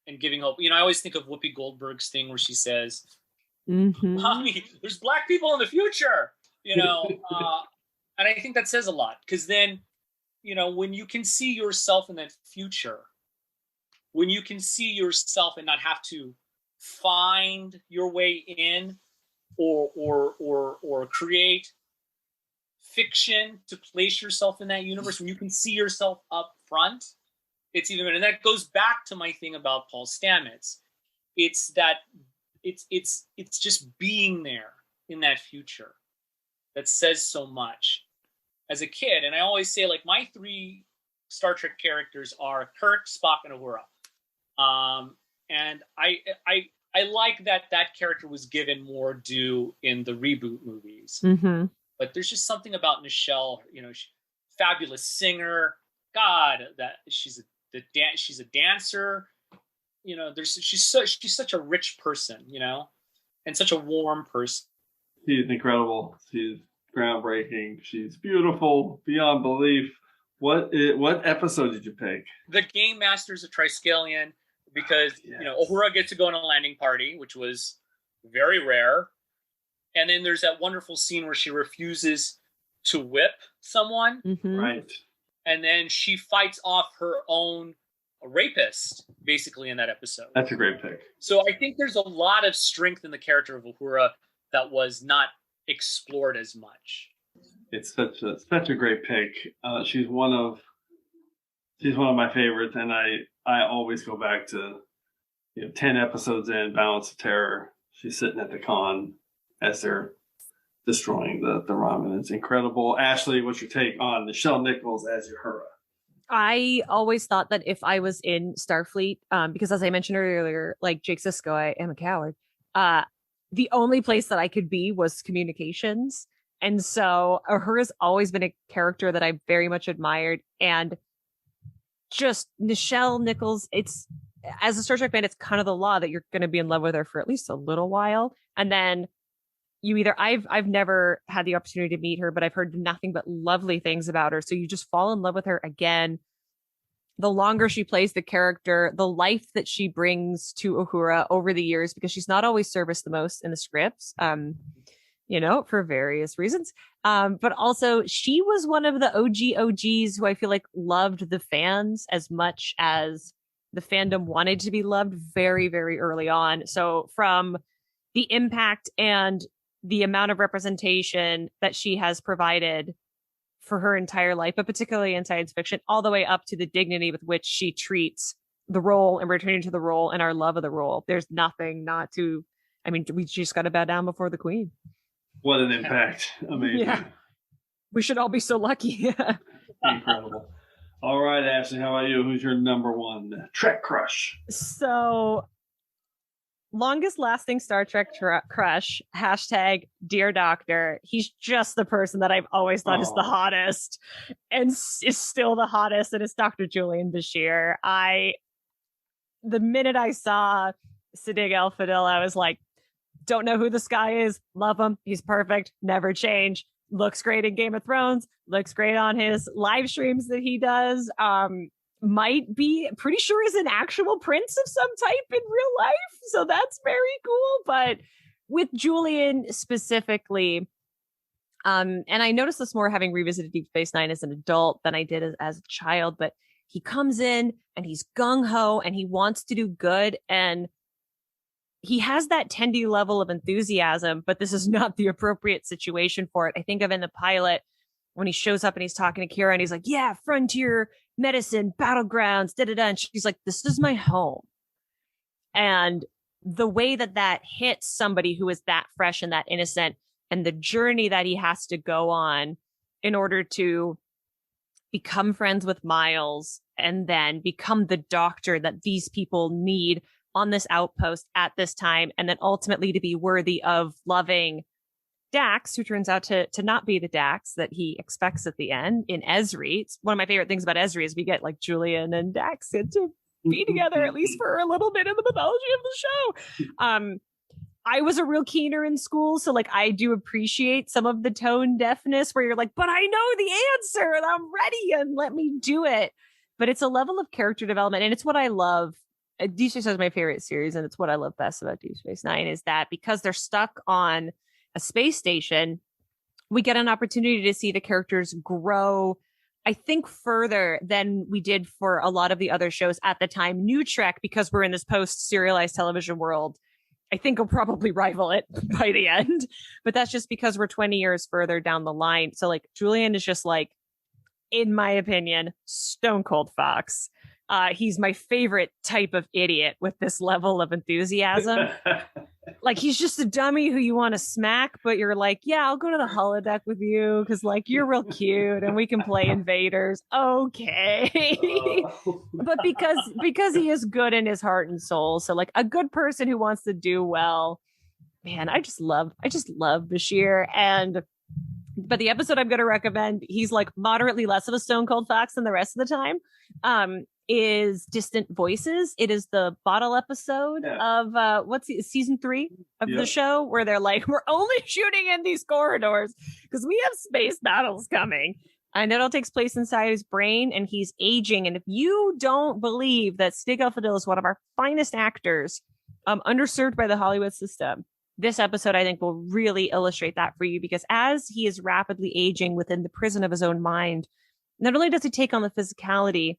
and giving hope. I always think of Whoopi Goldberg's thing where she says, Mommy, there's black people in the future, and I think that says a lot, because then, when you can see yourself in that future, when you can see yourself and not have to find your way in or create fiction to place yourself in that universe, when you can see yourself up front, it's even better. And that goes back to my thing about Paul Stamets. It's that it's just being there in that future that says so much. As a kid, and I always say, like, my three Star Trek characters are Kirk, Spock, and Uhura. And I like that character was given more due in the reboot movies. Mm-hmm. But there's just something about Nichelle, fabulous singer. God, that she's a dancer. She's such a rich person, and such a warm person. She's incredible. She's groundbreaking. She's beautiful beyond belief. What episode did you pick? The Game Masters of Triskelion, because Uhura gets to go on a landing party, which was very rare. And then there's that wonderful scene where she refuses to whip someone. Mm-hmm. Right. And then she fights off her own rapist, basically, in that episode. That's a great pick. So I think there's a lot of strength in the character of Uhura that was not explored as much. It's such a great pick. She's one of my favorites, and I always go back to 10 episodes in Balance of Terror. She's sitting at the con as they're destroying the Romulan. It's incredible. Ashley, what's your take on Nichelle Nichols as Uhura? I always thought that if I was in Starfleet, because as I mentioned earlier, like Jake Cisco, I am a coward. The only place that I could be was communications. And so Uhura's always been a character that I very much admired. And just Nichelle Nichols, it's, as a Star Trek fan, it's kind of the law that you're going to be in love with her for at least a little while. And then I've never had the opportunity to meet her, but I've heard nothing but lovely things about her. So you just fall in love with her again. The longer she plays the character, the life that she brings to Uhura over the years, because she's not always serviced the most in the scripts, for various reasons. But also she was one of the OGs who I feel like loved the fans as much as the fandom wanted to be loved very, very early on. So from the impact and the amount of representation that she has provided for her entire life, but particularly in science fiction, all the way up to the dignity with which she treats the role and returning to the role and our love of the role. There's nothing not to, we just got to bow down before the queen. What an impact. Amazing. Yeah. We should all be so lucky. Incredible. All right, Ashley, how about you? Who's your number one Trek crush? So, longest lasting Star Trek crush, hashtag Dear Doctor. He's just the person that I've always thought is the hottest and is still the hottest. And it's Dr. Julian Bashir. The minute I saw Sadiq El-Fadil, I was like, don't know who this guy is. Love him. He's perfect. Never change. Looks great in Game of Thrones. Looks great on his live streams that he does. might be pretty sure is an actual prince of some type in real life. So that's very cool. But with Julian specifically, and I noticed this more having revisited Deep Space Nine as an adult than I did as a child, but he comes in and he's gung-ho and he wants to do good. And he has that tendy level of enthusiasm, but this is not the appropriate situation for it. I think of in the pilot when he shows up and he's talking to Kira and he's like, yeah, frontier medicine, battlegrounds, da-da-da. And she's like, this is my home. And the way that hits somebody who is that fresh and that innocent, and the journey that he has to go on in order to become friends with Miles and then become the doctor that these people need on this outpost at this time, and then ultimately to be worthy of loving Dax, who turns out to not be the Dax that he expects at the end in Ezri. It's one of my favorite things about Ezri is we get like Julian and Dax to be together at least for a little bit in the mythology of the show. I was a real keener in school, so like I do appreciate some of the tone deafness where you're like, but I know the answer and I'm ready and let me do it. But it's a level of character development, and it's what I love. Deep Space Nine is my favorite series, and it's what I love best about Deep Space Nine is that because they're stuck on a space station, we get an opportunity to see the characters grow, I think, further than we did for a lot of the other shows at the time. New Trek, because we're in this post-serialized television world, I think will probably rival it by the end. But that's just because we're 20 years further down the line. So like Julian is just like, in my opinion, stone cold Fox. He's my favorite type of idiot with this level of enthusiasm. Like he's just a dummy who you want to smack, but you're like, yeah, I'll go to the holodeck with you because like you're real cute and we can play invaders. Okay. But because he is good in his heart and soul. So like a good person who wants to do well, man, I just love Bashir. But the episode I'm going to recommend, he's like moderately less of a stone cold Fox than the rest of the time. Is Distant Voices. It is the bottle episode of season 3 of the show, where they're like, we're only shooting in these corridors because we have space battles coming. And it all takes place inside his brain, and he's aging. And if you don't believe that Stig Alfadil is one of our finest actors, underserved by the Hollywood system, this episode I think will really illustrate that for you, because as he is rapidly aging within the prison of his own mind, not only does he take on the physicality,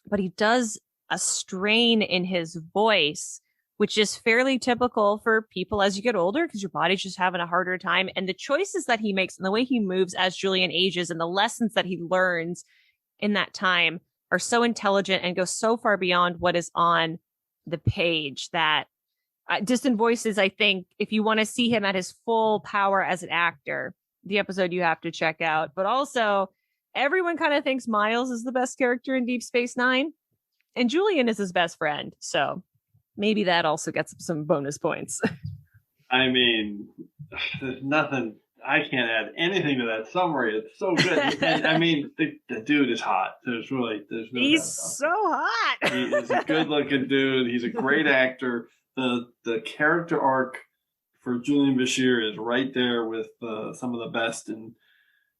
but he does a strain in his voice, which is fairly typical for people as you get older, because your body's just having a harder time. And the choices that he makes and the way he moves as Julian ages and the lessons that he learns in that time are so intelligent and go so far beyond what is on the page that Distant Voices, I think, if you want to see him at his full power as an actor, the episode you have to check out. But also, everyone kind of thinks Miles is the best character in Deep Space Nine, and Julian is his best friend. So maybe that also gets some bonus points. I mean, there's nothing. I can't add anything to that summary. It's so good. And, I mean, the dude is hot. There's no He's so hot. He is a good-looking dude. He's a great actor. The character arc for Julian Bashir is right there with some of the best in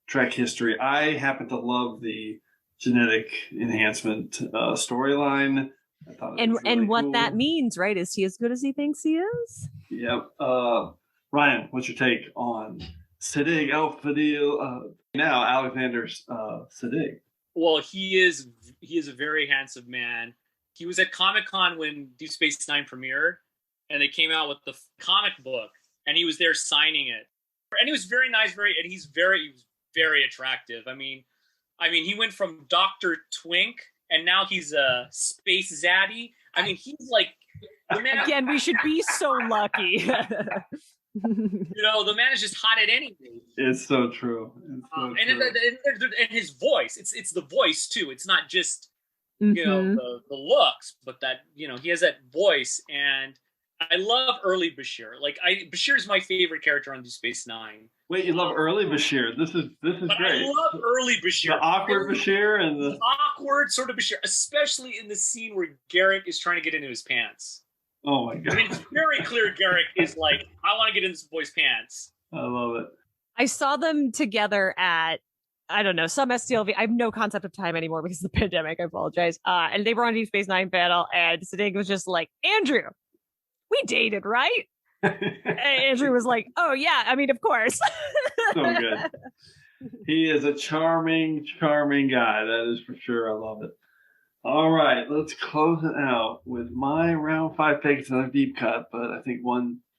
Trek history. I happen to love the genetic enhancement storyline. I thought it was really what cool. that means, right? Is he as good as he thinks he is? Yep. Ryan, what's your take on Sedig Alfadil? Now Alexander Sedig. Well, he is a very handsome man. He was at Comic-Con when Deep Space Nine premiered, and they came out with the comic book, and he was there signing it. And he was very nice, he was very attractive. I mean, he went from Dr. Twink, and now he's a space zaddy. I mean, he's like, the man, again, we should be so lucky. The man is just hot at any rate. It's so true. And his voice, it's the voice too. It's not just the looks, but that he has that voice. And I love early Bashir. Bashir is my favorite character on Deep Space Nine. Wait, you love early Bashir? This is great. I love early Bashir. The awkward Bashir and the awkward sort of Bashir, especially in the scene where Garrick is trying to get into his pants. Oh my god! I mean, it's very clear Garrick is like, I want to get in this boy's pants. I love it. I saw them together at I don't know, some STLV. I have no concept of time anymore because of the pandemic. I apologize. And they were on Deep Space Nine panel, and Siddig was just like, Andrew, we dated, right? And Andrew was like, oh, yeah, I mean, of course. So good. He is a charming, charming guy. That is for sure. I love it. All right, let's close it out with my round 5 pick. It's another deep cut, but I think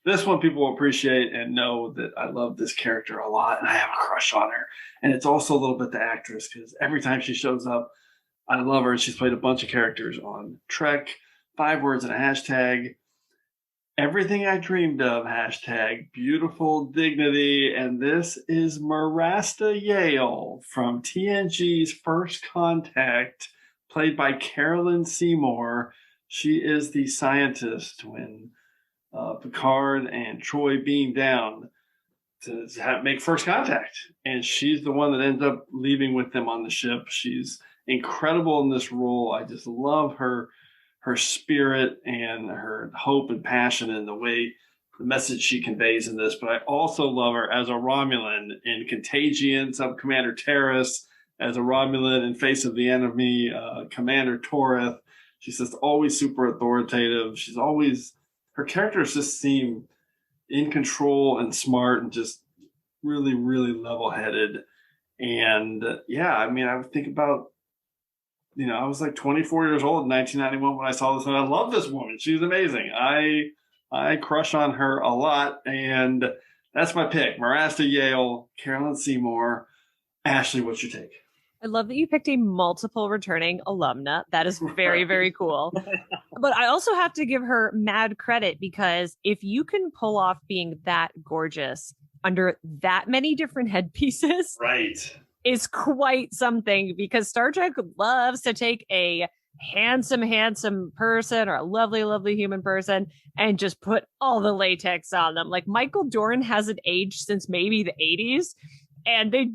this one people will appreciate and know that I love this character a lot, and I have a crush on her. And it's also a little bit the actress, because every time she shows up, I love her. She's played a bunch of characters on Trek, 5 words and a hashtag. Everything I dreamed of, hashtag beautiful dignity. And this is Marasta Yale from TNG's First Contact, played by Carolyn Seymour. She is the scientist when Picard and Troy beam down to make first contact. And she's the one that ends up leaving with them on the ship. She's incredible in this role. I just love her spirit and her hope and passion and the way the message she conveys in this. But I also love her as a Romulan in Contagion, Sub-Commander Terrace, as a Romulan in Face of the Enemy, Commander Toreth. She's just always super authoritative. Her characters just seem in control and smart and just really, really level-headed. And yeah, I mean, I would think about, I was like 24 years old in 1991 when I saw this, and I love this woman. She's amazing. I crush on her a lot, and that's my pick. Marasta Yale, Carolyn Seymour. Ashley, what's your take? I love that you picked a multiple returning alumna. That is very, very cool. But I also have to give her mad credit, because if you can pull off being that gorgeous under that many different headpieces, right, is quite something, because Star Trek loves to take a handsome person or a lovely human person and just put all the latex on them. Like Michael Dorn hasn't aged since maybe the 80s. And they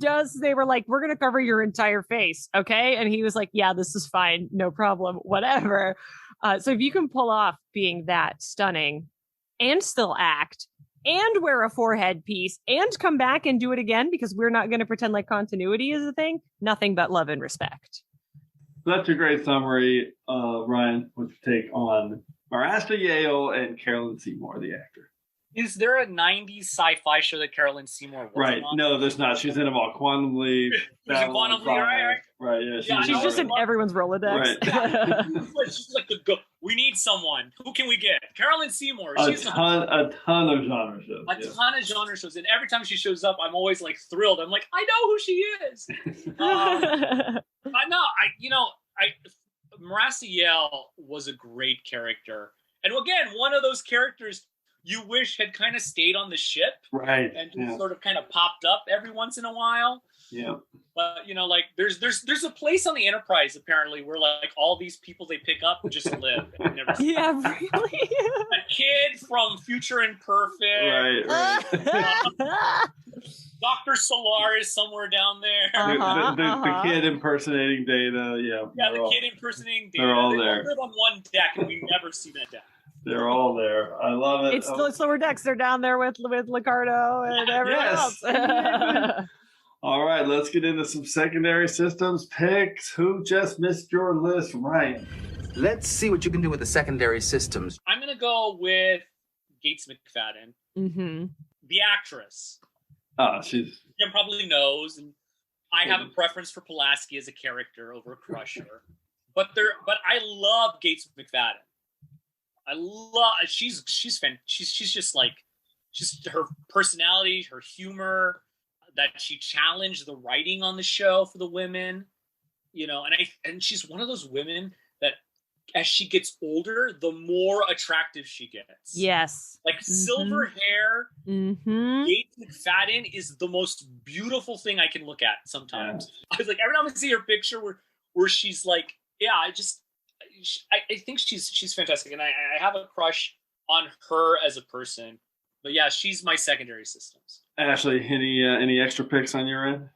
were like, we're going to cover your entire face. Okay. And he was like, yeah, this is fine. No problem. Whatever. So if you can pull off being that stunning and still act and wear a forehead piece and come back and do it again, because we're not going to pretend like continuity is a thing, nothing but love and respect. That's a great summary. Ryan, what's your take on Marasta Yale and Carolyn Seymour, the actor? Is there a 90s sci-fi show that Carolyn Seymour was on? No, there's not. She's in them all. Quantum Leap. She's in Quantum Leap, right? Right, yeah. She's just in everyone's Rolodex. Right. She's like we need someone. Who can we get? Carolyn Seymour. A ton of genre shows. A ton of genre shows. And every time she shows up, I'm always like thrilled. I'm like, I know who she is. Marasta Yale was a great character. And again, one of those characters you wish had kind of stayed on the ship, right? And just sort of kind of popped up every once in a while. Yeah. But like there's a place on the Enterprise apparently where like all these people they pick up just live. And never yeah, really. A kid from Future Imperfect. Right. Dr. Solar is somewhere down there. The kid impersonating Data. Yeah. The kid impersonating Data. They're all they there. live on one deck, and we never see that deck. They're all there. I love it. It's lower decks. They're down there with Licardo and everyone else. All right, let's get into some secondary systems picks. Who just missed your list, Ryan? Let's see what you can do with the secondary systems. I'm going to go with Gates McFadden. Mm-hmm. The actress. She's... Jim probably knows, and I have a preference for Pulaski as a character over Crusher. But I love Gates McFadden. She's just like, just her personality, her humor, that she challenged the writing on the show for the women, and she's one of those women that as she gets older, the more attractive she gets. Yes. Like silver hair, Gates McFadden is the most beautiful thing I can look at sometimes. I was like, every time I see her picture where she's like, I think she's fantastic, and I have a crush on her as a person. But yeah, she's my secondary systems. Ashley, any extra picks on your end?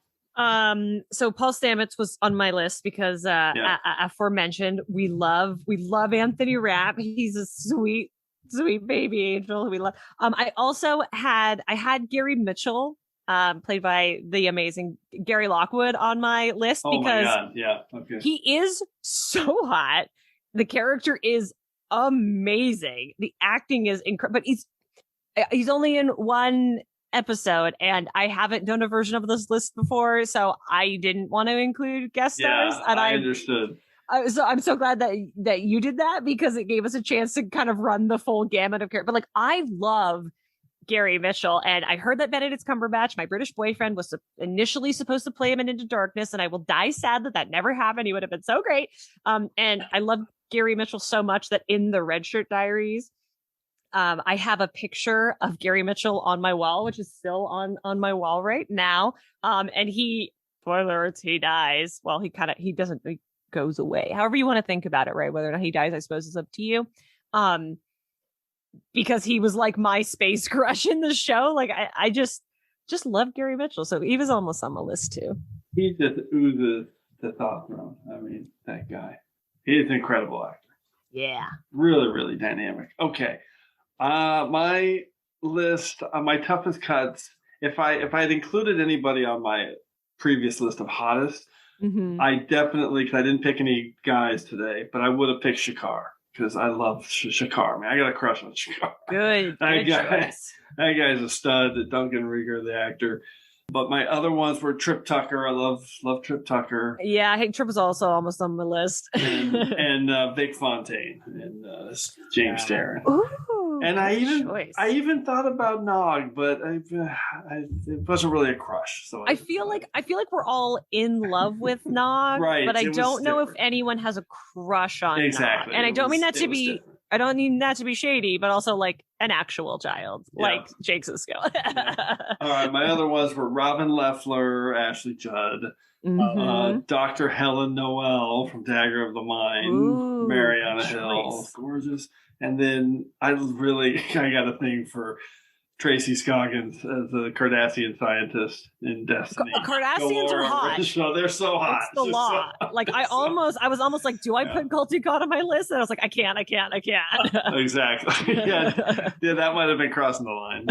So Paul Stamets was on my list because aforementioned, we love Anthony Rapp. He's a sweet baby angel who we love. I had Gary Mitchell played by the amazing Gary Lockwood, on my list Oh because my God. Yeah. Okay. he is so hot. The character is amazing. The acting is incredible, but he's only in one episode, and I haven't done a version of this list before, so I didn't want to include guest stars. Yeah, And I understood. So I'm so glad that you did that, because it gave us a chance to kind of run the full gamut of characters. But like, I love Gary Mitchell, and I heard that Benedict Cumberbatch, my British boyfriend, was initially supposed to play him in Into Darkness, and I will die sad that never happened. He would have been so great. And I love Gary Mitchell so much that in the Red Shirt Diaries, I have a picture of Gary Mitchell on my wall, which is still on my wall right now. And spoiler alerts, he dies. Well, he goes away. However you want to think about it, right? Whether or not he dies, I suppose, is up to you. Because he was like my space crush in the show. Like, I just love Gary Mitchell. So he was almost on my list too. He just oozes testosterone. I mean, that guy. He is an incredible actor. Yeah. Really, really dynamic. Okay. My list, my toughest cuts, if I had included anybody on my previous list of hottest, I definitely, because I didn't pick any guys today, but I would have picked Shakar, because I love Shakar. Man, I got a crush on Shakar. Good choice. That guy's a stud. Duncan Rieger, the actor. But my other ones were Trip Tucker. I love Trip Tucker. Yeah, I think Trip is also almost on my list. and Vic Fontaine and James Darren. Ooh, and I even thought about Nog, but it wasn't really a crush. So I feel like we're all in love with Nog, right? But I don't know if anyone has a crush on Nog. And I don't mean that to be. Different. I don't mean that to be shady, but also like an actual child, like Jake Cisco. All right, my other ones were Robin Leffler, Ashley Judd, Dr. Helen Noel from Dagger of the Mind, Mariana Hill, gorgeous. And then I got a thing for Tracy Scoggins as a Cardassian scientist in Destiny. Cardassians are hot. So they're so hot. It's the law. Like I was almost like, do I put Culty God on my list? And I was like, I can't. Exactly. Yeah, that might have been crossing the line.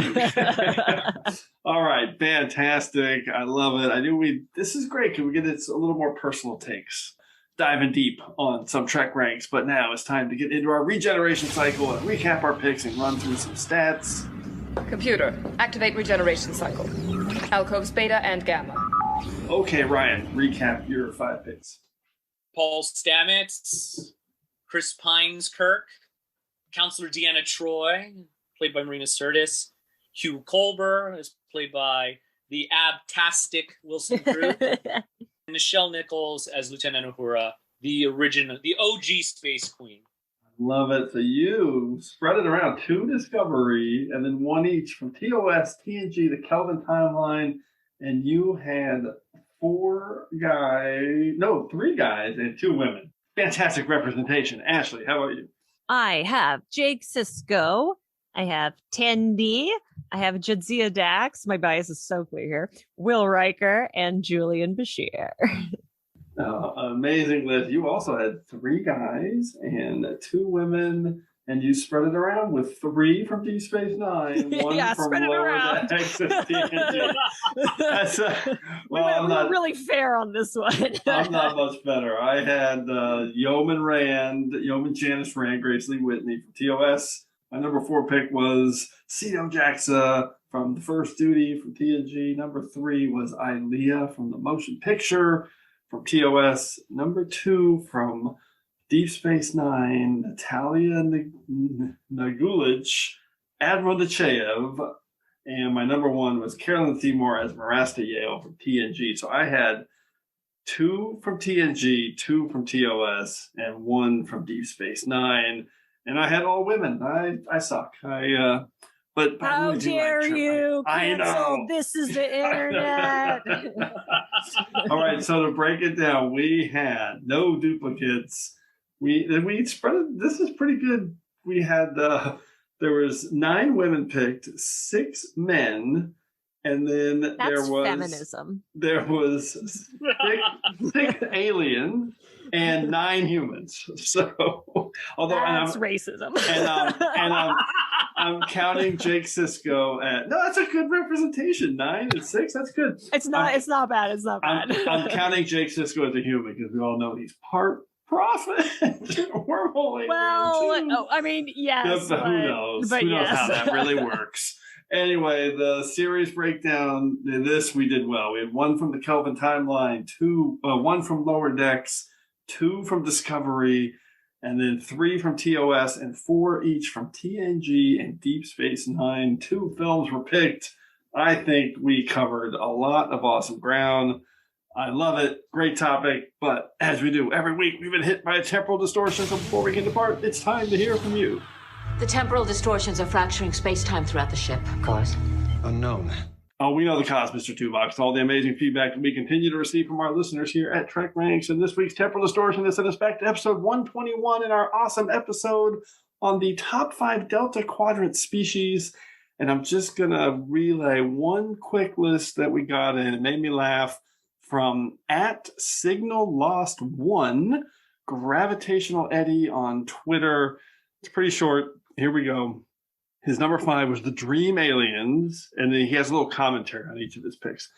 All right, fantastic. I love it. This is great. Can we get a little more personal takes? Diving deep on some Trek ranks, but now it's time to get into our regeneration cycle and recap our picks and run through some stats. Computer, activate regeneration cycle. Alcoves beta and gamma. Okay, Ryan, recap your 5 picks. Paul Stamets, Chris Pines-Kirk, Counselor Deanna Troi, played by Marina Sirtis, Hugh Colber, is played by the abtastic Wilson Cruz, and Nichelle Nichols as Lieutenant Uhura, the OG Space Queen. Love it. So you spread it around 2 Discovery and then 1 each from TOS, TNG, the Kelvin timeline, and you had 3 guys and 2 women. Fantastic representation. Ashley, how about you? I have Jake Cisco. I have Tendi. I have Jadzia Dax. My bias is so clear here. Will Riker and Julian Bashir. Amazing list. You also had 3 guys and 2 women, and you spread it around with 3 from Deep Space Nine, 1 from Lower Decks of TNG. We were really fair on this one. I'm not much better. I had Yeoman Janice Rand, Grace Lee Whitney from TOS. My number 4 pick was Cito Jaxa from The First Duty from TNG. Number 3 was Ilea from the Motion Picture from TOS. Number 2 from Deep Space Nine, Natalia Nagulich, Admiral Nechev. And my number 1 was Carolyn Seymour as Marasta Yale from TNG. So I had 2 from TNG, 2 from TOS, and 1 from Deep Space Nine. And I had all women. I suck. But how dare you cancel? This is the internet. All right, so to break it down, we had no duplicates. We spread it. This is pretty good. We had there was 9 women picked, 6 men, and then there was feminism. There was 6 aliens and 9 humans. So, although that's racism. And I'm counting Jake Cisco at no. That's a good representation. 9 and 6. That's good. It's not. It's not bad. It's not bad. I'm counting Jake Cisco as a human because we all know he's part prophet. Wormhole. Well, I mean, yes. But who knows? But Who knows yes. how that really works? Anyway, the series breakdown. This we did well. We had 1 from the Kelvin timeline, 1 from Lower Decks, 2 from Discovery, and then 3 from TOS, and 4 each from TNG and Deep Space Nine. 2 films were picked. I think we covered a lot of awesome ground. I love it. Great topic. But as we do every week, we've been hit by a temporal distortion. So before we can depart, it's time to hear from you. The temporal distortions are fracturing space-time throughout the ship. Cause? Unknown. Oh, we know the cause, Mr. Two-Box. All the amazing feedback that we continue to receive from our listeners here at TrekRanks. And this week's temporal distortion is sent us back to episode 121 in our awesome episode on the top 5 Delta Quadrant species. And I'm just going to relay one quick list that we got in. It made me laugh. From @SignalLost1, Gravitational Eddie on Twitter. It's pretty short. Here we go. His number 5 was the Dream Aliens, and then he has a little commentary on each of his picks.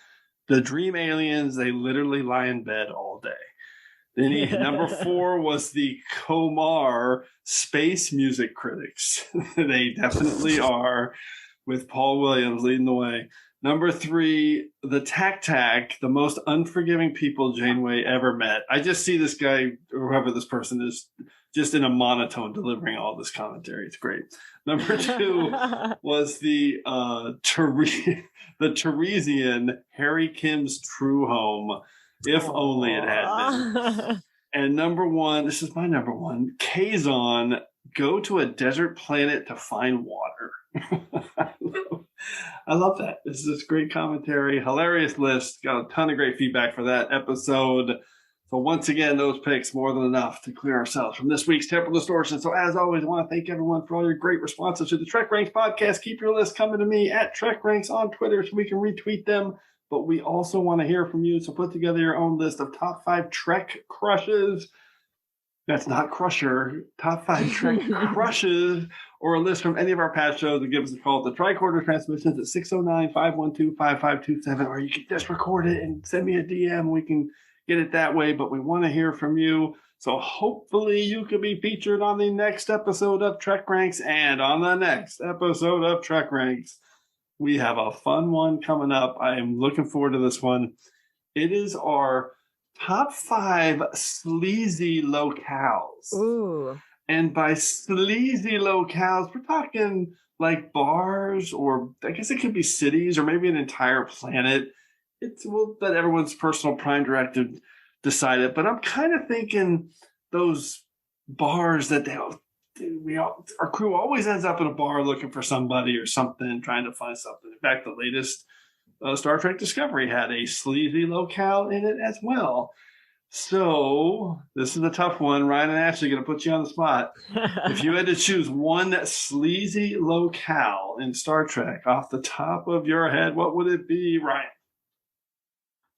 The Dream Aliens, they literally lie in bed all day. Then number 4 was the Komar Space Music Critics. They definitely are, with Paul Williams leading the way. Number 3, the Tac, the most unforgiving people Janeway ever met. I just see this guy, or whoever this person is, just in a monotone delivering all this commentary. It's great. Number 2 was the Teresian, Harry Kim's True Home. If only it had been. And number 1, this is my number 1, Kazon, go to a desert planet to find water. I love that. This is great commentary, hilarious list. Got a ton of great feedback for that episode. So once again, those picks more than enough to clear ourselves from this week's temporal distortion. So as always, I want to thank everyone for all your great responses to the TrekRanks podcast. Keep your list coming to me at TrekRanks on Twitter so we can retweet them. But we also want to hear from you. So put together your own list of top 5 Trek crushes. That's not Crusher. Top 5 Trek crushes, or a list from any of our past shows, and give us a call at the Tricorder Transmissions at 609-512-5527, or you can just record it and send me a DM. We can get it that way, but we want to hear from you. So hopefully you can be featured on the next episode of TrekRanks, and on the next episode of TrekRanks, we have a fun one coming up. I am looking forward to this one. It is our top 5 sleazy locales. Ooh. And by sleazy locales, we're talking like bars, or I guess it could be cities, or maybe an entire planet. We'll let everyone's personal Prime Directive decide it. But I'm kind of thinking those bars that our crew always ends up in a bar looking for somebody or something, trying to find something. In fact, the latest Star Trek Discovery had a sleazy locale in it as well. So this is a tough one. Ryan and Ashley going to put you on the spot. If you had to choose one sleazy locale in Star Trek off the top of your head, what would it be, Ryan?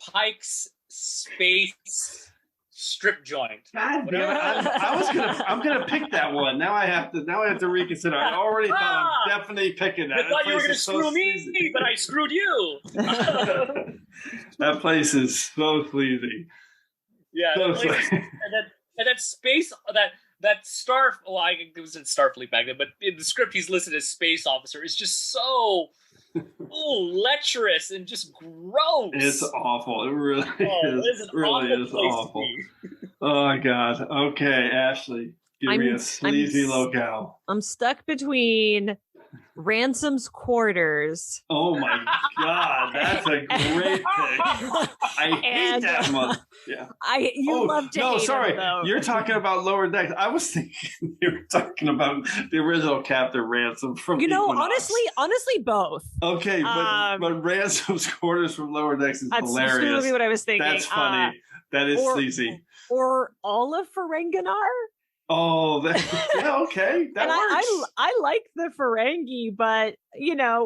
Pike's Space Strip Joint. God damn it. I'm gonna pick that one. Now I have to reconsider. I already thought I'm definitely picking that. I thought you were gonna screw me, but I screwed you. That place is so sleazy. Yeah, So and that space that star. Well, it was in Starfleet back then, but in the script he's listed as space officer. Is just so lecherous and just gross. It's awful. It really is. It is awful. Oh my God. Okay, Ashley, give me a sleazy locale. I'm stuck between Ransom's quarters. Oh my God, that's a great pick. I hate that one. Yeah. You love to hate sorry. him, though. You're talking about Lower Decks. I was thinking you were talking about the original Captain Ransom from Equinox. honestly, both. Okay, but Ransom's quarters from Lower Decks is That's hilarious. literally what I was thinking. That's funny. That is sleazy. Or Olive Ferenginar. Oh, yeah, okay. That works. I like the Ferengi, but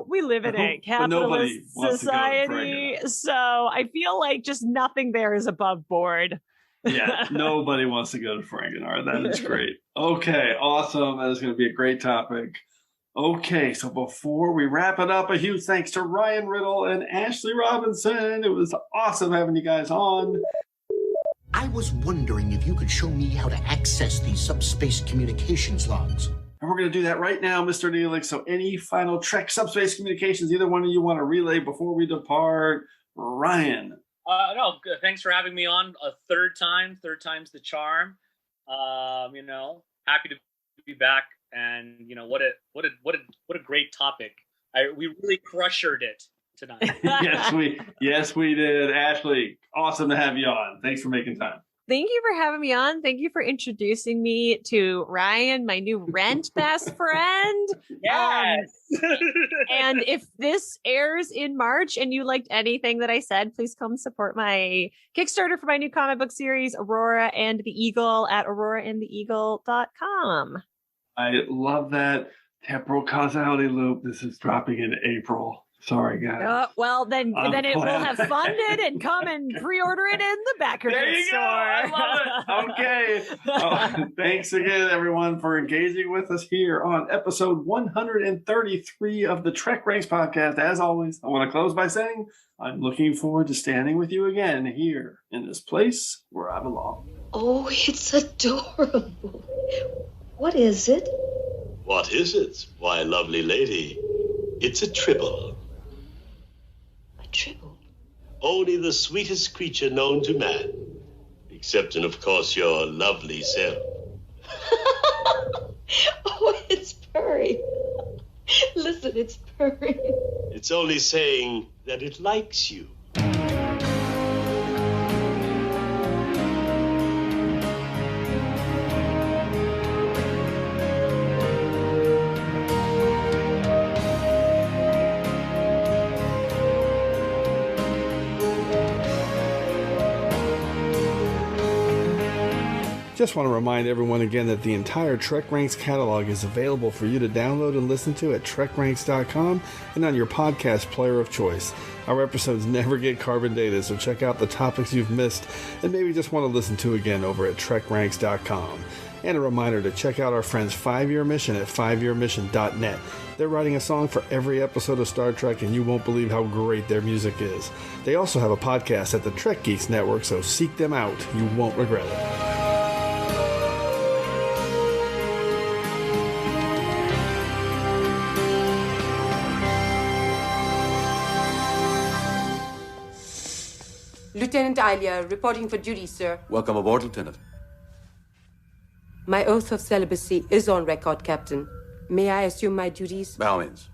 we live in a capitalist society, so I feel like just nothing there is above board. Yeah, nobody wants to go to Ferenginar. That is great. Okay, awesome. That is going to be a great topic. Okay, so before we wrap it up, a huge thanks to Ryan Riddle and Ashley Robinson. It was awesome having you guys on. I was wondering if you could show me how to access these subspace communications logs. And we're going to do that right now, Mr. Neelix. So any final Trek subspace communications, either one of you want to relay before we depart? Ryan. No, thanks for having me on a third time. Third time's the charm. Happy to be back. And what a great topic. We really crushed it tonight. yes we did. Ashley, awesome to have you on. Thanks for making time. Thank you for having me on. Thank you for introducing me to Ryan, my new rent best friend. Yes. And if this airs in March and you liked anything that I said, please come support my Kickstarter for my new comic book series, Aurora and the Eagle, at auroraandtheeagle.com. I love that temporal causality loop. This is dropping in April. Sorry, guys. Well, then it will have funded and come and pre-order it in the backer there you store. Go. I love it. Okay. Thanks again, everyone, for engaging with us here on episode 133 of the TrekRanks podcast. As always, I want to close by saying I'm looking forward to standing with you again here in this place where I belong. Oh, it's adorable. What is it? What is it? Why, lovely lady, it's a tribble. A tribble? Only the sweetest creature known to man. Except, and of course, your lovely self. Oh, it's purring. Listen, it's purring. It's only saying that it likes you. Just want to remind everyone again that the entire TrekRanks catalog is available for you to download and listen to at TrekRanks.com and on your podcast player of choice. Our episodes never get carbon dated, so check out the topics you've missed and maybe just want to listen to again over at TrekRanks.com. And a reminder to check out our friends 5-Year Mission at 5yearmission.net. They're writing a song for every episode of Star Trek, and you won't believe how great their music is. They also have a podcast at the Trek Geeks Network, so seek them out. You won't regret it. Lieutenant Ilia, reporting for duty, sir. Welcome aboard, Lieutenant. My oath of celibacy is on record, Captain. May I assume my duties? By all means.